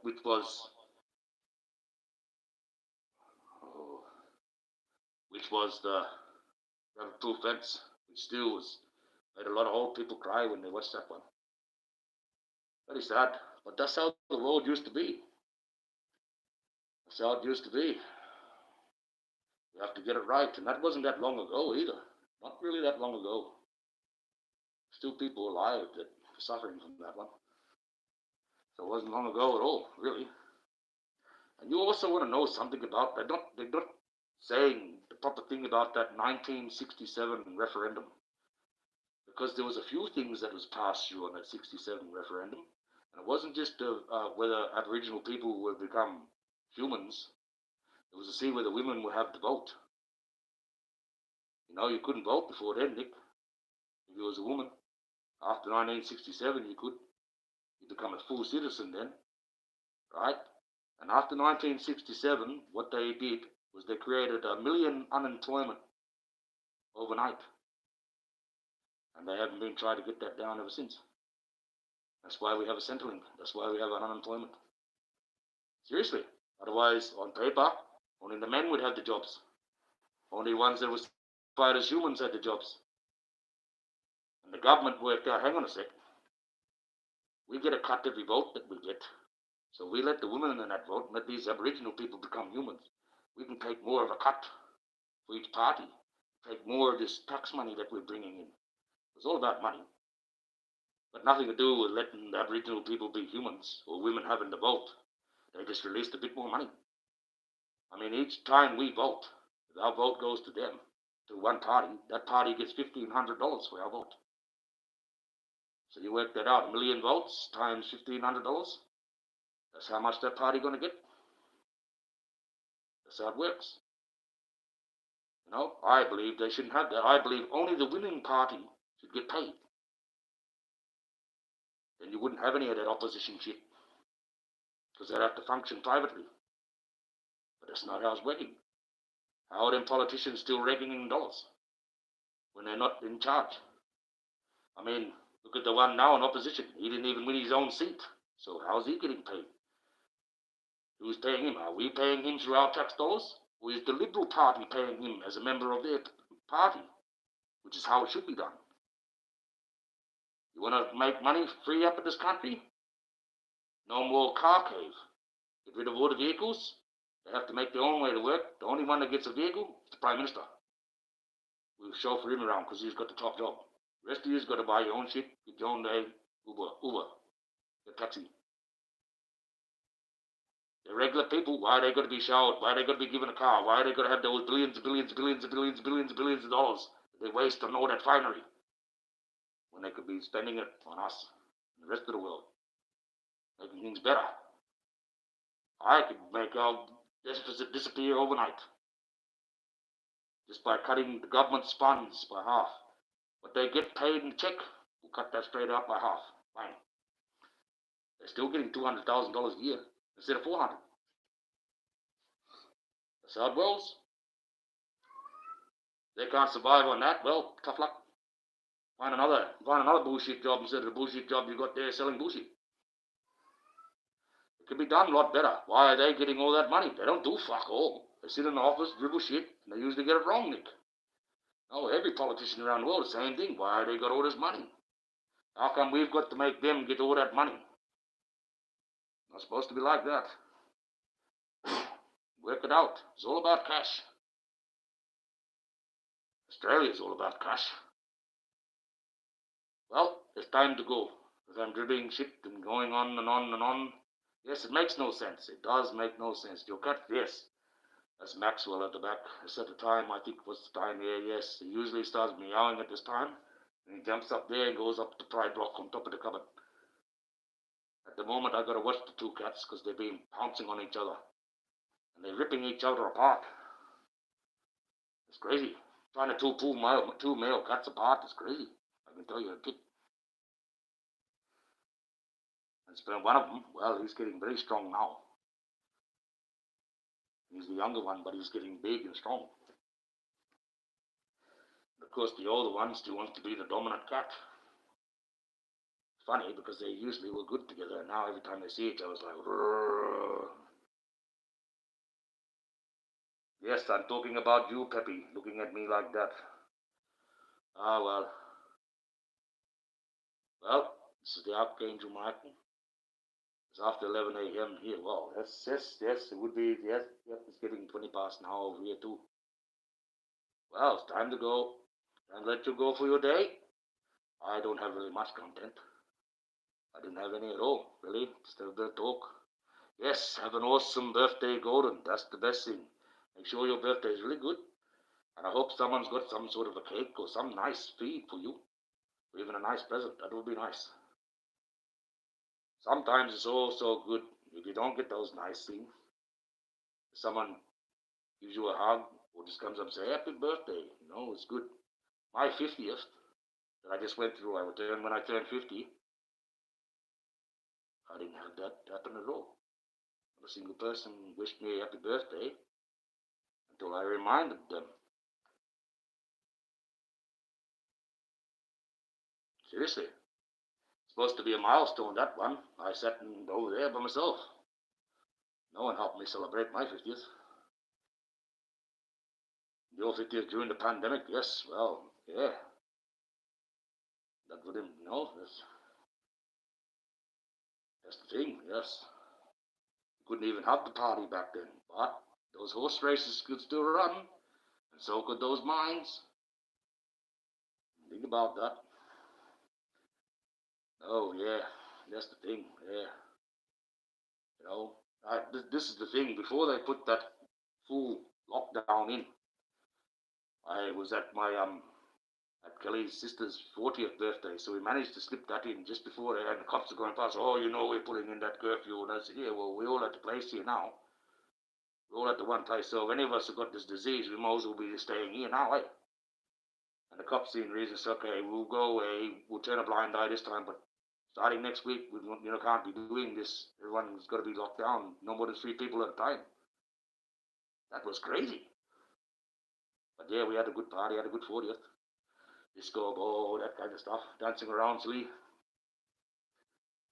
which was the Rabbit Proof Fence, which still made a lot of old people cry when they watched that one. Very sad, but that's how the world used to be. That's how it used to be. You have to get it right, and that wasn't that long ago either. Not really that long ago. Still people alive that were suffering from that one. So it wasn't long ago at all, really. And you also want to know something about, they're not saying the proper thing about that 1967 referendum. Because there was a few things that was passed through on that 67 referendum. And it wasn't just whether Aboriginal people would become humans. It was to see whether women would have the vote. You know, you couldn't vote before then, Nick. If you was a woman. After 1967, you could. You become a full citizen then. Right? And after 1967, what they did was they created 1 million unemployment overnight. And they haven't been trying to get that down ever since. That's why we have a Centrelink. That's why we have an unemployment. Seriously. Otherwise, on paper, only the men would have the jobs. Only ones that were certified as humans had the jobs. And the government worked out, hang on a sec, we get a cut every vote that we get. So we let the women in that vote and let these Aboriginal people become humans. We can take more of a cut for each party. Take more of this tax money that we're bringing in. It's all about money. But nothing to do with letting the Aboriginal people be humans or women having the vote. They just released a bit more money. I mean, each time we vote, if our vote goes to them, to one party, that party gets $1,500 for our vote. So you work that out, 1 million votes times $1,500. That's how much that party going to get. That's how it works. You know, I believe they shouldn't have that. I believe only the winning party should get paid. Then you wouldn't have any of that opposition shit. Because they'd have to function privately. But that's not how it's working. How are them politicians still raking in dollars when they're not in charge? I mean, look at the one now in opposition. He didn't even win his own seat. So how's he getting paid? Who's paying him? Are we paying him through our tax dollars? Or is the Liberal Party paying him as a member of their party? Which is how it should be done. You want to make money free up in this country? No more car cave. Get rid of all the vehicles. They have to make their own way to work. The only one that gets a vehicle is the Prime Minister. We'll chauffeur him around because he's got the top job. The rest of you's got to buy your own shit, get your own day, Uber, get taxi. The regular people, why are they going to be showered? Why are they going to be given a car? Why are they going to have those billions of dollars that they waste on all that finery when they could be spending it on us and the rest of the world, making things better? I could make our deficit disappear overnight just by cutting the government's funds by half. What they get paid in check, we'll cut that straight out by half. Fine. They're still getting $200,000 a year instead of $400,000. That's how it rolls. They can't survive on that. Well, tough luck. Find another bullshit job instead of the bullshit job you got there selling bullshit. It could be done a lot better. Why are they getting all that money? They don't do fuck all. They sit in the office, dribble shit, and they usually get it wrong, Nick. No, every politician around the world, the same thing. Why they got all this money? How come we've got to make them get all that money? Not supposed to be like that. Work it out. It's all about cash. Australia's all about cash. Well, it's time to go. Because I'm dribbling shit and going on and on and on. Yes, it makes no sense. It does make no sense. You cut this. That's Maxwell at the back. It's at the time, I think it was the time there, yes. He usually starts meowing at this time. And he jumps up there and goes up the pride block on top of the cupboard. At the moment, I've got to watch the two cats because they've been pouncing on each other. And they're ripping each other apart. It's crazy. Trying to two male cats apart is crazy. I can tell you a kid. And one of them, well, he's getting very strong now. He's the younger one, but he's getting big and strong. Of course, the older one still wants to be the dominant cat. It's funny because they usually were good together, and now every time they see each other, it's like, rrr. Yes, I'm talking about you, Peppy, looking at me like that. Ah, well. Well, this is the Archangel Michael. It's after 11 a.m. here. Wow, yes, it would be, yes, it's getting 20 past now over here too. Well, it's time to go. And let you go for your day. I don't have really much content. I didn't have any at all, really. Still a bit of talk. Yes, have an awesome birthday, Gordon. That's the best thing. Make sure your birthday is really good. And I hope someone's got some sort of a cake or some nice feed for you. Or even a nice present. That would be nice. Sometimes it's also good if you don't get those nice things. If someone gives you a hug or just comes up and says, happy birthday. You know, it's good. My 50th that I just went through, I returned when I turned 50. I didn't have that happen at all. Not a single person wished me a happy birthday until I reminded them. Seriously. It's supposed to be a milestone, that one. I sat over there by myself. No one helped me celebrate my 50th. Your 50th during the pandemic, yes, well, yeah. That wouldn't, that's the thing, yes. Couldn't even have the party back then, but those horse races could still run, and so could those mines. Think about that. Oh, yeah, that's the thing, yeah. You know, this is the thing. Before they put that full lockdown in, I was at my at Kelly's sister's 40th birthday, so we managed to slip that in just before and the cops are going past. Oh, you know, we're putting in that curfew, and I said, yeah, well, we're all at the place here now. We're all at the one place, so if any of us have got this disease, we might as well be staying here now, eh? And the cops seeing reason said, okay, we'll go away, we'll turn a blind eye this time, but starting next week, we can't be doing this. Everyone's got to be locked down, no more than 3 people at a time. That was crazy. But yeah, we had a good party, had a good 40th. Disco ball, that kind of stuff, dancing around silly.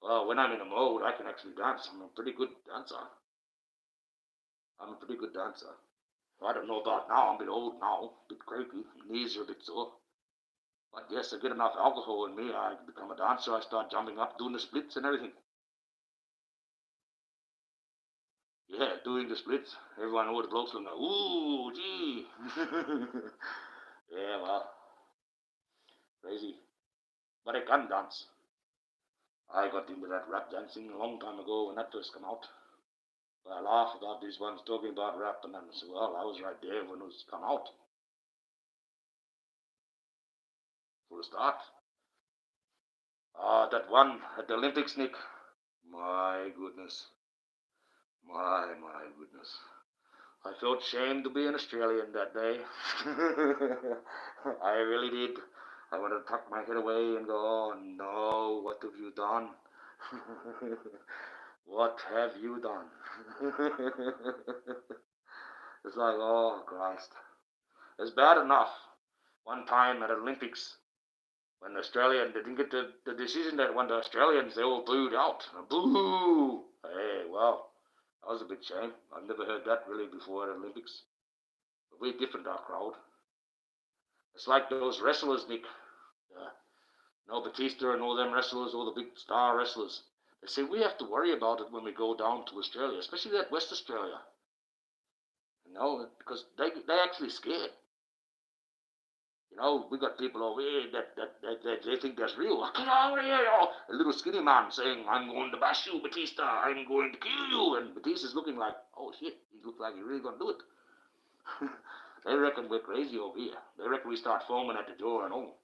Well, when I'm in a mode, I can actually dance. I'm a pretty good dancer. I don't know about now, I'm a bit old now, a bit cranky, knees are a bit sore. But yes, I get enough alcohol in me, I become a dancer, I start jumping up, doing the splits and everything. Yeah, doing the splits. Everyone, all the blokes look like, ooh, gee. Yeah, well, crazy. But I can dance. I got into that rap dancing a long time ago when that first came out. But I laugh about these ones talking about rap, and then I say, well, I was right there when it was come out. For a start. That one at the Olympics, Nick. My goodness. My goodness. I felt shame to be an Australian that day. I really did. I wanted to tuck my head away and go, oh no, what have you done? What have you done? It's like, oh Christ. It's bad enough. One time at Olympics, when Australia they didn't get the decision that won the Australians, they all booed out. Boo! Hey, well, that was a big shame. I've never heard that really before at Olympics. But we're different, our crowd. It's like those wrestlers, Nick. Batista and all them wrestlers, all the big star wrestlers. They say we have to worry about it when we go down to Australia, especially that West Australia. Because they actually scared. We got people over here that they think that's real. Get over here, a little skinny man saying, "I'm going to bash you, Batista. I'm going to kill you." And Batista's looking like, "Oh shit, he looks like he's really gonna do it." They reckon we're crazy over here. They reckon we start foaming at the door and all.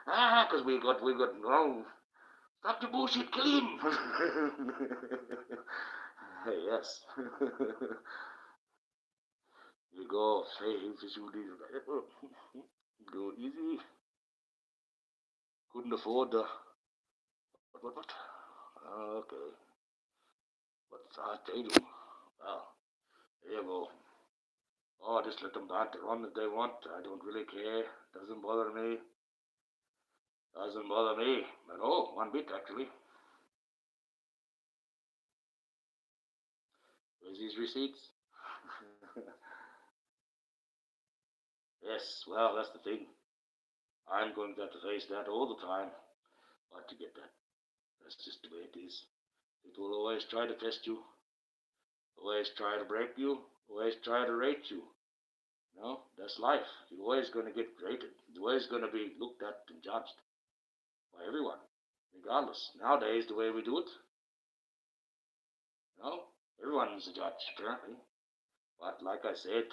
Because we got stop the bullshit, kill him. Yes. You go, say, go easy. Couldn't afford the. What? Okay. What's Archangel? Well, there you go. Oh, just let them run if they want. I don't really care. Doesn't bother me. Doesn't bother me at all. One bit, actually. Where's these receipts? Yes, well, that's the thing. I'm going to have to face that all the time. But to get that. That's just the way it is. It will always try to test you. Always try to break you. Always try to rate you. That's life. You're always going to get rated. You're always going to be looked at and judged by everyone, regardless. Nowadays, the way we do it, everyone's a judge, apparently. But like I said,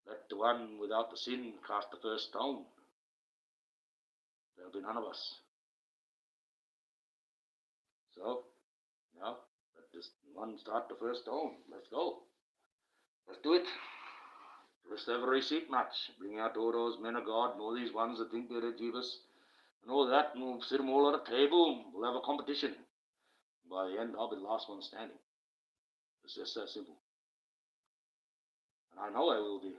let the one without the sin cast the first stone. There'll be none of us. So, let this one start the first stone. Let's go. Let's do it. Let's have a receipt match. Bring out all those men of God and all these ones that think they're the Jeevus and all that, and we'll sit them all at a table. We'll have a competition. By the end, I'll be the last one standing. It's just that simple. And I know I will be.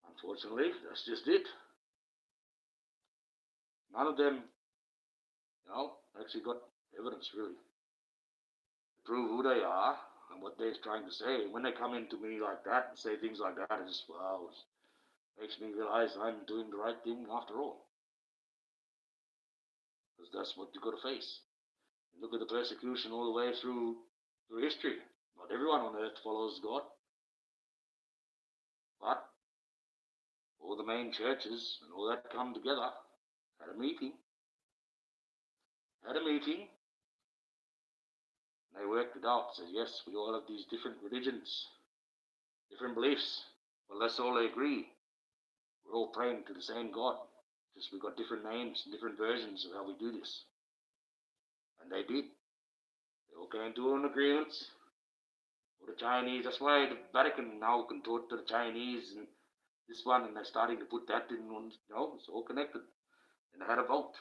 Unfortunately, that's just it. None of them, actually got evidence, really, to prove who they are and what they're trying to say. When they come into me like that and say things like that, it just, makes me realize I'm doing the right thing after all. Because that's what you've got to face. Look at the persecution all the way through history. Not everyone on earth follows God. But all the main churches and all that come together, had a meeting. And they worked it out. Said, yes, we all have these different religions, different beliefs. Well, let's all agree. We're all praying to the same God. Just we've got different names and different versions of how we do this. And they did. They all came to an agreement. For the Chinese, that's why the Vatican now can talk to the Chinese and this one, and they're starting to put that in one. It's all connected. And they had a vote.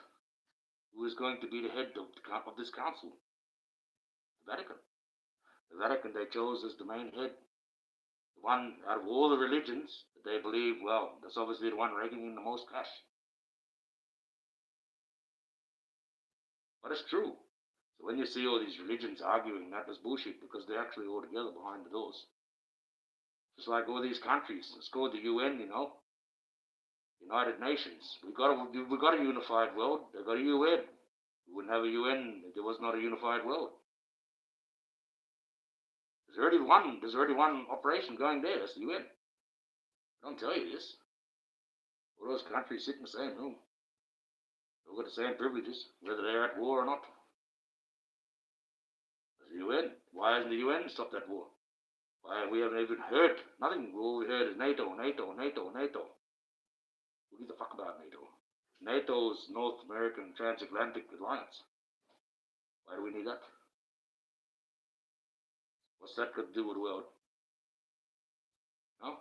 Who is going to be the head of this council? The Vatican. The Vatican they chose as the main head. The one out of all the religions that they believe, that's obviously the one raking in the most cash. But it's true. So when you see all these religions arguing, that was bullshit because they're actually all together behind the doors. Just like all these countries. It's called the UN, United Nations. We got a unified world. They got a UN. We wouldn't have a UN if there was not a unified world. There's already one operation going there. That's the UN. I don't tell you this. All those countries sit in the same room. They've got the same privileges, whether they're at war or not. There's the UN. Why hasn't the UN stopped that war? Why we haven't even heard nothing. All we heard is NATO. Who gives a fuck about NATO? NATO's North American Transatlantic Alliance. Why do we need that? What's that got to do with the world? No?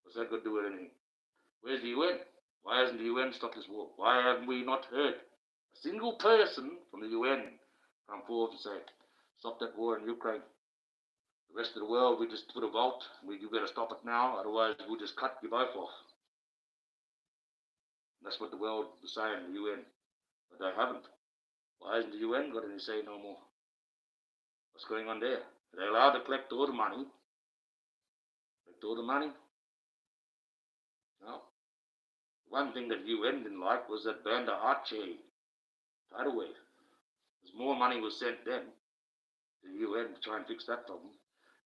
What's that got to do with anything? Where's the UN? Why hasn't the UN stopped this war? Why haven't we not heard a single person from the UN come forward and say, stop that war in Ukraine? The rest of the world, we just put a vote. You better stop it now, otherwise we'll just cut you both off. And that's what the world is saying, the UN. But they haven't. Why hasn't the UN got any say no more? What's going on there? Are they allowed to collect all the money? Collect all the money? No. One thing that the UN didn't like was that Banda Aceh tidal wave. Because more money was sent then to the UN to try and fix that problem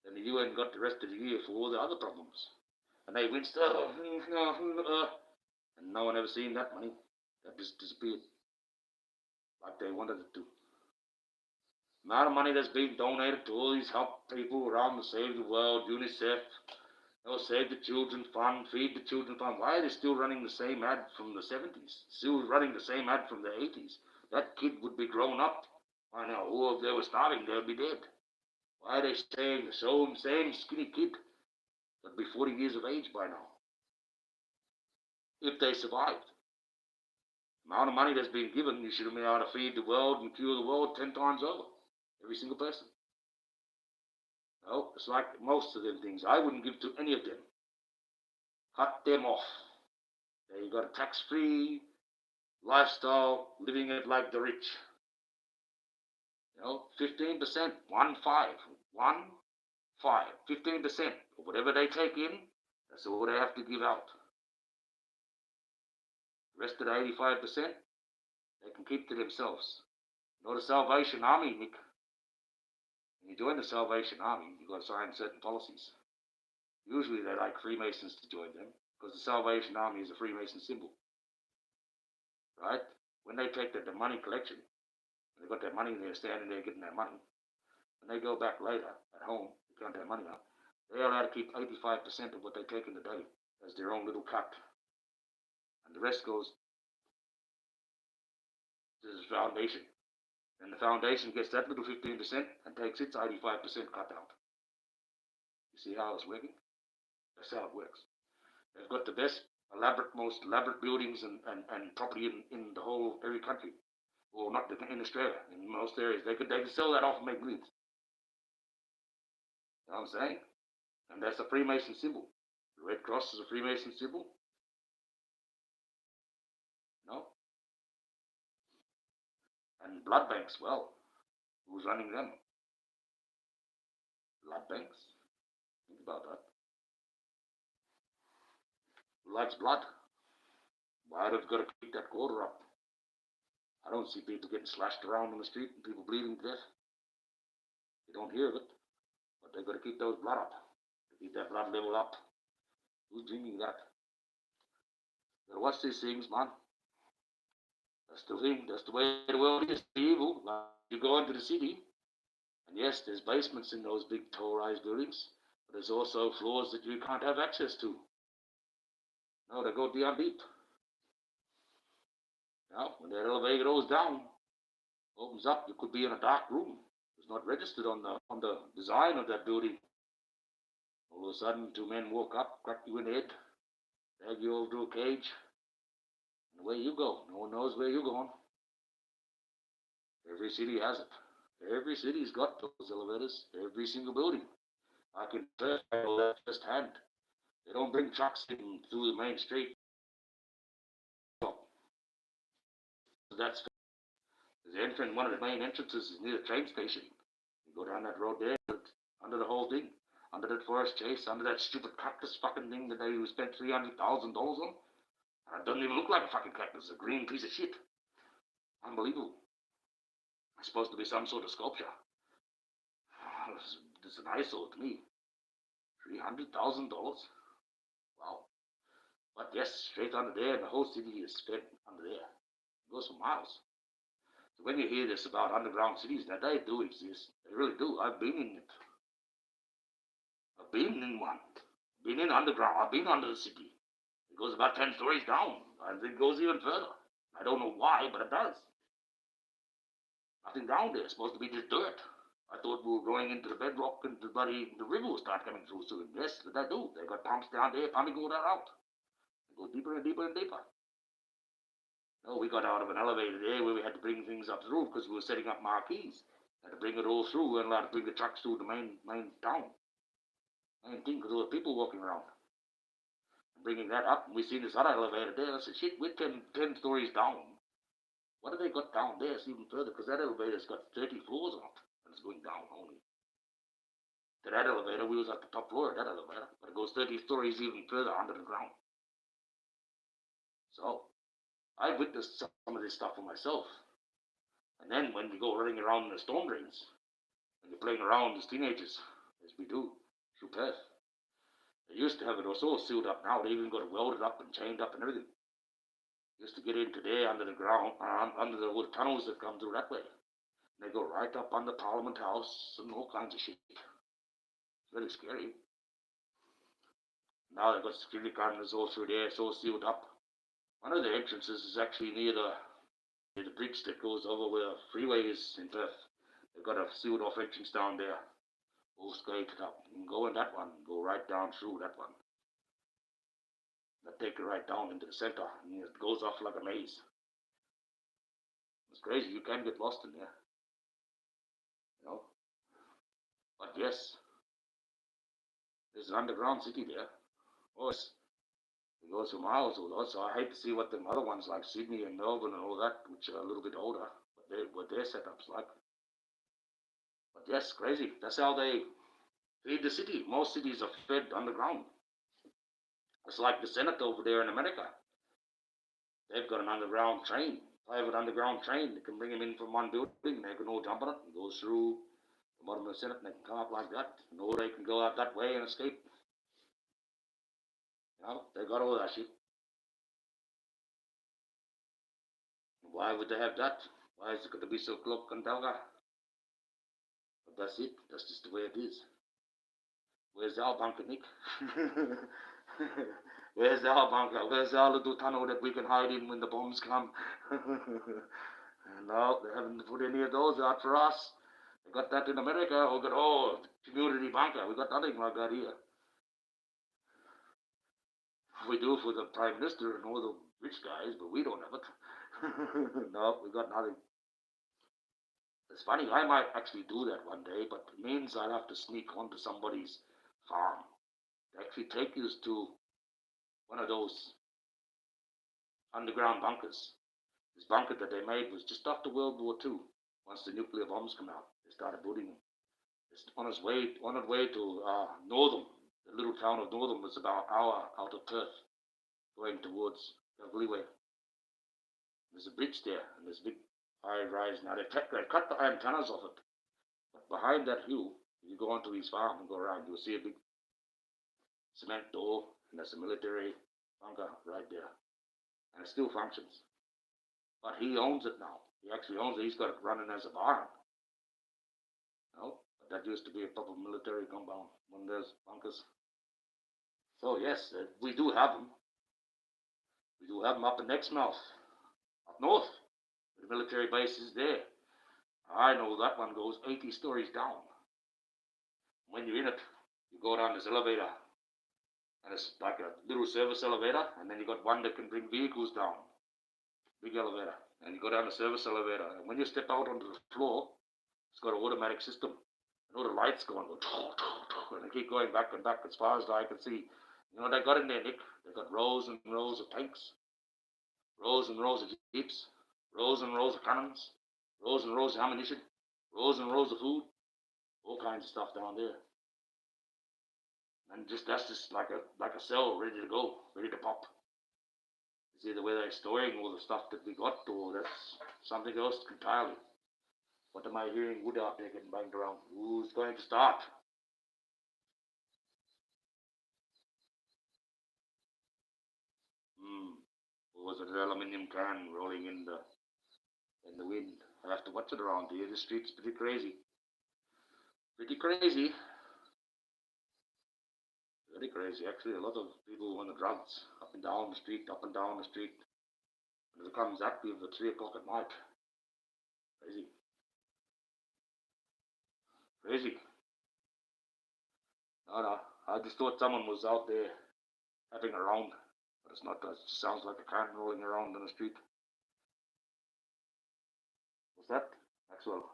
than the UN got the rest of the year for all the other problems. And they winced, and no one ever seen that money. That just disappeared like they wanted it to. The amount of money that's being donated to all these help people around to save the world, UNICEF, Save the Children Fund, Feed the Children Fund. Why are they still running the same ad from the 70s? Still running the same ad from the 80s? That kid would be grown up by now. Or if they were starving, they would be dead. Why are they saying the same skinny kid that'd be 40 years of age by now? If they survived. The amount of money that's been given, you should have been able to feed the world and cure the world 10 times over. Every single person. No, it's like most of them things. I wouldn't give to any of them. Cut them off. You got a tax-free lifestyle, living it like the rich. 15%, 15% of whatever they take in, that's all they have to give out. The rest of the 85%, they can keep to themselves. The Salvation Army, Nick. When you join the Salvation Army, you've got to sign certain policies. Usually they like Freemasons to join them, because the Salvation Army is a Freemason symbol. Right? When they take the money collection, they got their money, they're standing there getting their money. When they go back later at home to count their money up, they're allowed to keep 85% of what they take in the day as their own little cut. And the rest goes to the foundation. And the foundation gets that little 15% and takes its 85% cut out. You see how it's working? That's how it works. They've got the best, most elaborate buildings and property in the whole, every country. Well, not in Australia, in most areas. They could sell that off and make millions. You know what I'm saying? And that's a Freemason symbol. The Red Cross is a Freemason symbol. No? And blood banks, well, who's running them? Blood banks? Think about that. Who likes blood? Why have got to keep that quota up? I don't see people getting slashed around on the street and people bleeding to death. You don't hear of it, but they've got to keep those blood up. To keep that blood level up. Who's dreaming that? You gotta watch these things, man. That's the thing. That's the way the world is. The evil. Like you go into the city, and yes, there's basements in those big tall-rise buildings, but there's also floors that you can't have access to. No, they go down deep. Now, when that elevator goes down, opens up, you could be in a dark room. It's not registered on the design of that building. All of a sudden, two men walk up, crack you in the head, drag you over to a cage, and away you go. No one knows where you're going. Every city has it. Every city's got those elevators. Every single building. I can tell that firsthand. They don't bring trucks in through the main street. That's the entrance. One of the main entrances is near the train station. You go down that road there, under the whole thing, under that forest chase, under that stupid cactus fucking thing that they spent $300,000 on. And it doesn't even look like a fucking cactus. It's a green piece of shit. Unbelievable. It's supposed to be some sort of sculpture. It's an eyesore to me. $300,000. Wow. But yes, straight under there, and the whole city is spent under there. It goes for miles. So when you hear this about underground cities, now they do exist. They really do. I've been in it. I've been in one. Been in underground. I've been under the city. It goes about 10 stories down. And it goes even further. I don't know why, but it does. Nothing down there. It's supposed to be just dirt. I thought we were going into the bedrock and the river will start coming through soon. Yes, but they do. They've got pumps down there pumping all that out. They go deeper and deeper and deeper. No, we got out of an elevator there where we had to bring things up the roof because we were setting up marquees. Had to bring it all through. We weren't allowed to bring the trucks through the main town. Main thing because there were people walking around. And bringing that up, and we seen this other elevator there. I said, shit, we're 10 stories down. What have they got down there? It's even further because that elevator's got 30 floors on it and it's going down only. To that elevator, we was at the top floor of that elevator, but it goes 30 stories even further under the ground. So I witnessed some of this stuff for myself. And then when we go running around in the storm drains, when you're playing around as teenagers, as we do, through Perth, they used to have it so sealed up now, they even got it welded up and chained up and everything. Used to get into there under the ground, under the wood tunnels that come through that way. And they go right up under Parliament House and all kinds of shit. It's very scary. Now they've got security cameras all through there, so sealed up. One of the entrances is actually near the bridge that goes over where the freeway is in Perth. They've got a sealed off entrance down there, all skated up. You can go in that one, go right down through that one. That take you right down into the center, and it goes off like a maze. It's crazy. You can get lost in there, you know. But yes, there's an underground city there. Oh, it goes for miles or that. So I hate to see what them other ones like Sydney and Melbourne and all that, which are a little bit older, what their setups like. But yes, crazy. That's how they feed the city. Most cities are fed underground. It's like the Senate over there in America. They've got an underground train, private underground train. They can bring them in from one building, they can all jump on it and go through the bottom of the Senate, and they can come up like that. Or they can go out that way and escape. You know, they got all that shit. Why would they have that? Why is it going to be so cloak and dagger? But that's it. That's just the way it is. Where's our bunker, Nick? Where's our bunker? Where's our little tunnel that we can hide in when the bombs come? No, they haven't put any of those out for us. They got that in America. We got, community bunker. We got nothing like that here. We do for the Prime Minister and all the rich guys, but we don't have it. No, we got nothing. It's funny, I might actually do that one day, but it means I'll have to sneak onto somebody's farm. They actually take you to one of those underground bunkers. This bunker that they made was just after World War II. Once the nuclear bombs come out, they started building them. It's on its way to Northam. The little town of Northam was about an hour out of Perth, going towards Beverly Way. There's a bridge there, and there's a big high rise. Now they cut the antennas off it, but behind that hill, if you go onto his farm and go around, you'll see a big cement door, and there's a military bunker right there, and it still functions. But he owns it now. He actually owns it. He's got it running as a barn. No, but that used to be a proper military compound, one of those bunkers. So yes, we do have them. We do have them up in Exmouth, up north. The military base is there. I know that one goes 80 stories down. When you're in it, you go down this elevator, and it's like a little service elevator, and then you got one that can bring vehicles down. Big elevator. And you go down the service elevator, and when you step out onto the floor, it's got an automatic system. And all the lights go on, and they keep going back and back as far as I can see. You know what they got in there, Nick? They got rows and rows of tanks, rows and rows of jeeps, rows and rows of cannons, rows and rows of ammunition, rows and rows of food, all kinds of stuff down there. And that's just like a cell ready to go, ready to pop. It's either where they're storing all the stuff that we got, or that's something else entirely. What am I hearing? Wood out there getting banged around. Who's going to start? Or was it an aluminium can rolling in the wind? I have to watch it around here. The street's pretty crazy. Pretty crazy. Very crazy. Actually, a lot of people on the drugs, up and down the street, up and down the street. And it becomes active at 3 o'clock at night. Crazy. Crazy. No. I just thought someone was out there having a round. But it's not. It just sounds like a can rolling around in the street. What's that? Maxwell.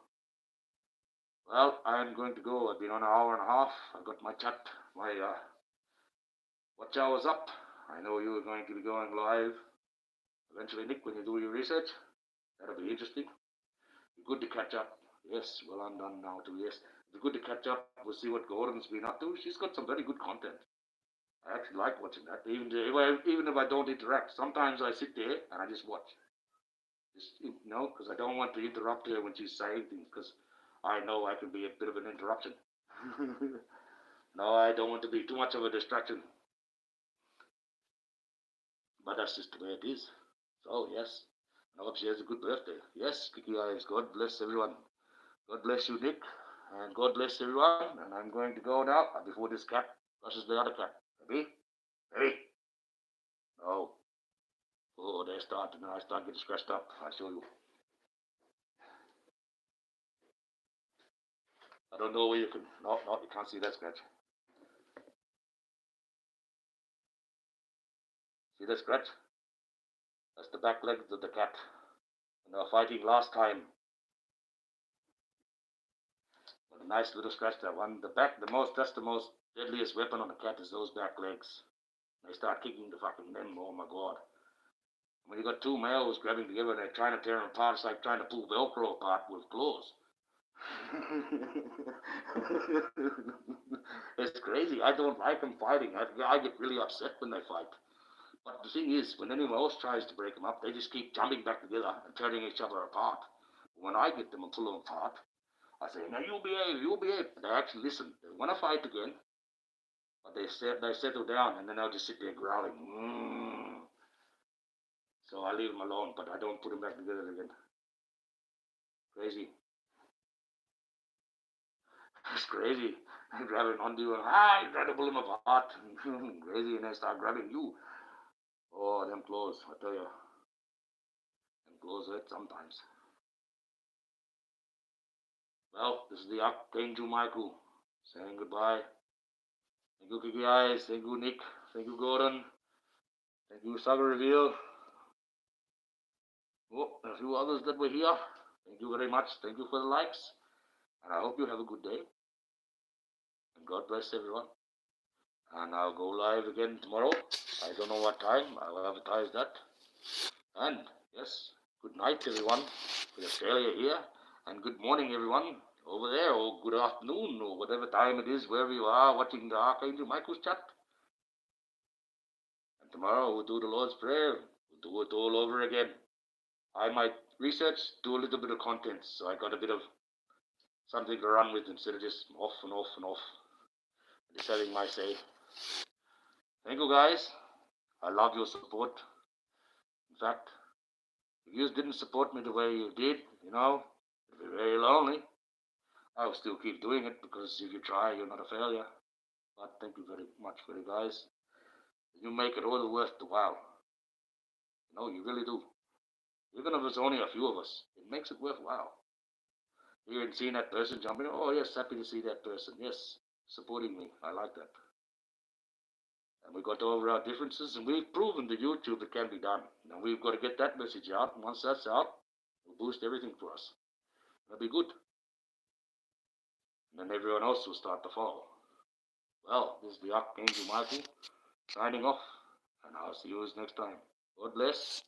Well, I'm going to go. I've been on an hour and a half. I got my chat, my watch hours up. I know you are going to be going live eventually, Nick, when you do your research. That'll be interesting. Be good to catch up. Yes, well, I'm done now too. Yes, be good to catch up. We'll see what Gordon's been up to. She's got some very good content. I actually like watching that. Even if I don't interact, sometimes I sit there and I just watch. Just, because I don't want to interrupt her when she's saying things, because I know I can be a bit of an interruption. No, I don't want to be too much of a distraction. But that's just the way it is. So, yes. I hope she has a good birthday. Yes, Kiki Eyes. God bless everyone. God bless you, Nick. And God bless everyone. And I'm going to go now before this cat rushes the other cat. Baby? Baby? No. Oh, they start, and then I start getting scratched up. I show you. I don't know where you can. No, you can't see that scratch. See that scratch? That's the back legs of the cat. And they were fighting last time. But a nice little scratch, that one. That's the most deadliest weapon on a cat is those back legs. They start kicking the fucking them. Oh my god. When you got two males grabbing together and they're trying to tear them apart, it's like trying to pull Velcro apart with claws. It's crazy. I don't like them fighting. I get really upset when they fight. But the thing is, when anyone else tries to break them up, they just keep jumping back together and tearing each other apart. When I get them and pull them apart, I say, now you behave. They actually listen. They want to fight again, but they settle down, and then they'll just sit there growling. So I leave them alone, but I don't put them back together again. Crazy. It's crazy. Grabbing onto you and you try to pull them apart. Crazy, and they start grabbing you. Oh, them claws, I tell you. Them claws hurt sometimes. Well, this is the Archangel Michael saying goodbye. Thank you, Kiki Eyes. Thank you, Nick. Thank you, Gordon. Thank you, Saga Reveal. Oh, a few others that were here. Thank you very much. Thank you for the likes. And I hope you have a good day. And God bless everyone. And I'll go live again tomorrow. I don't know what time. I'll advertise that. And yes, good night everyone for Australia here. And good morning everyone over there, or good afternoon, or whatever time it is, wherever you are watching the Archangel Michael's chat. And tomorrow we'll do the Lord's Prayer. We'll do it all over again. I might research, do a little bit of content, so I got a bit of something to run with instead of just off and off and off. Just having my say. Thank you guys. I love your support. In fact, if you didn't support me the way you did, it'd be very lonely. I will still keep doing it because if you try, you're not a failure. But thank you very much for it, guys. You make it all worth the while. You really do. Even if it's only a few of us, it makes it worthwhile. Hearing, seeing that person jumping, oh yes, happy to see that person. Yes, supporting me. I like that. And we got over our differences, and we've proven to YouTube it can be done. Now we've got to get that message out, and once that's out, it'll boost everything for us. It'll be good. And then everyone else will start to follow. Well, this is the Archangel Michael signing off, and I'll see you next time. God bless.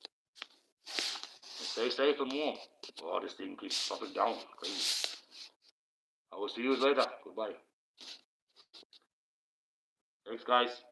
And stay safe and warm. Oh, this thing keeps popping down. Crazy. I will see you later. Goodbye. Thanks, guys.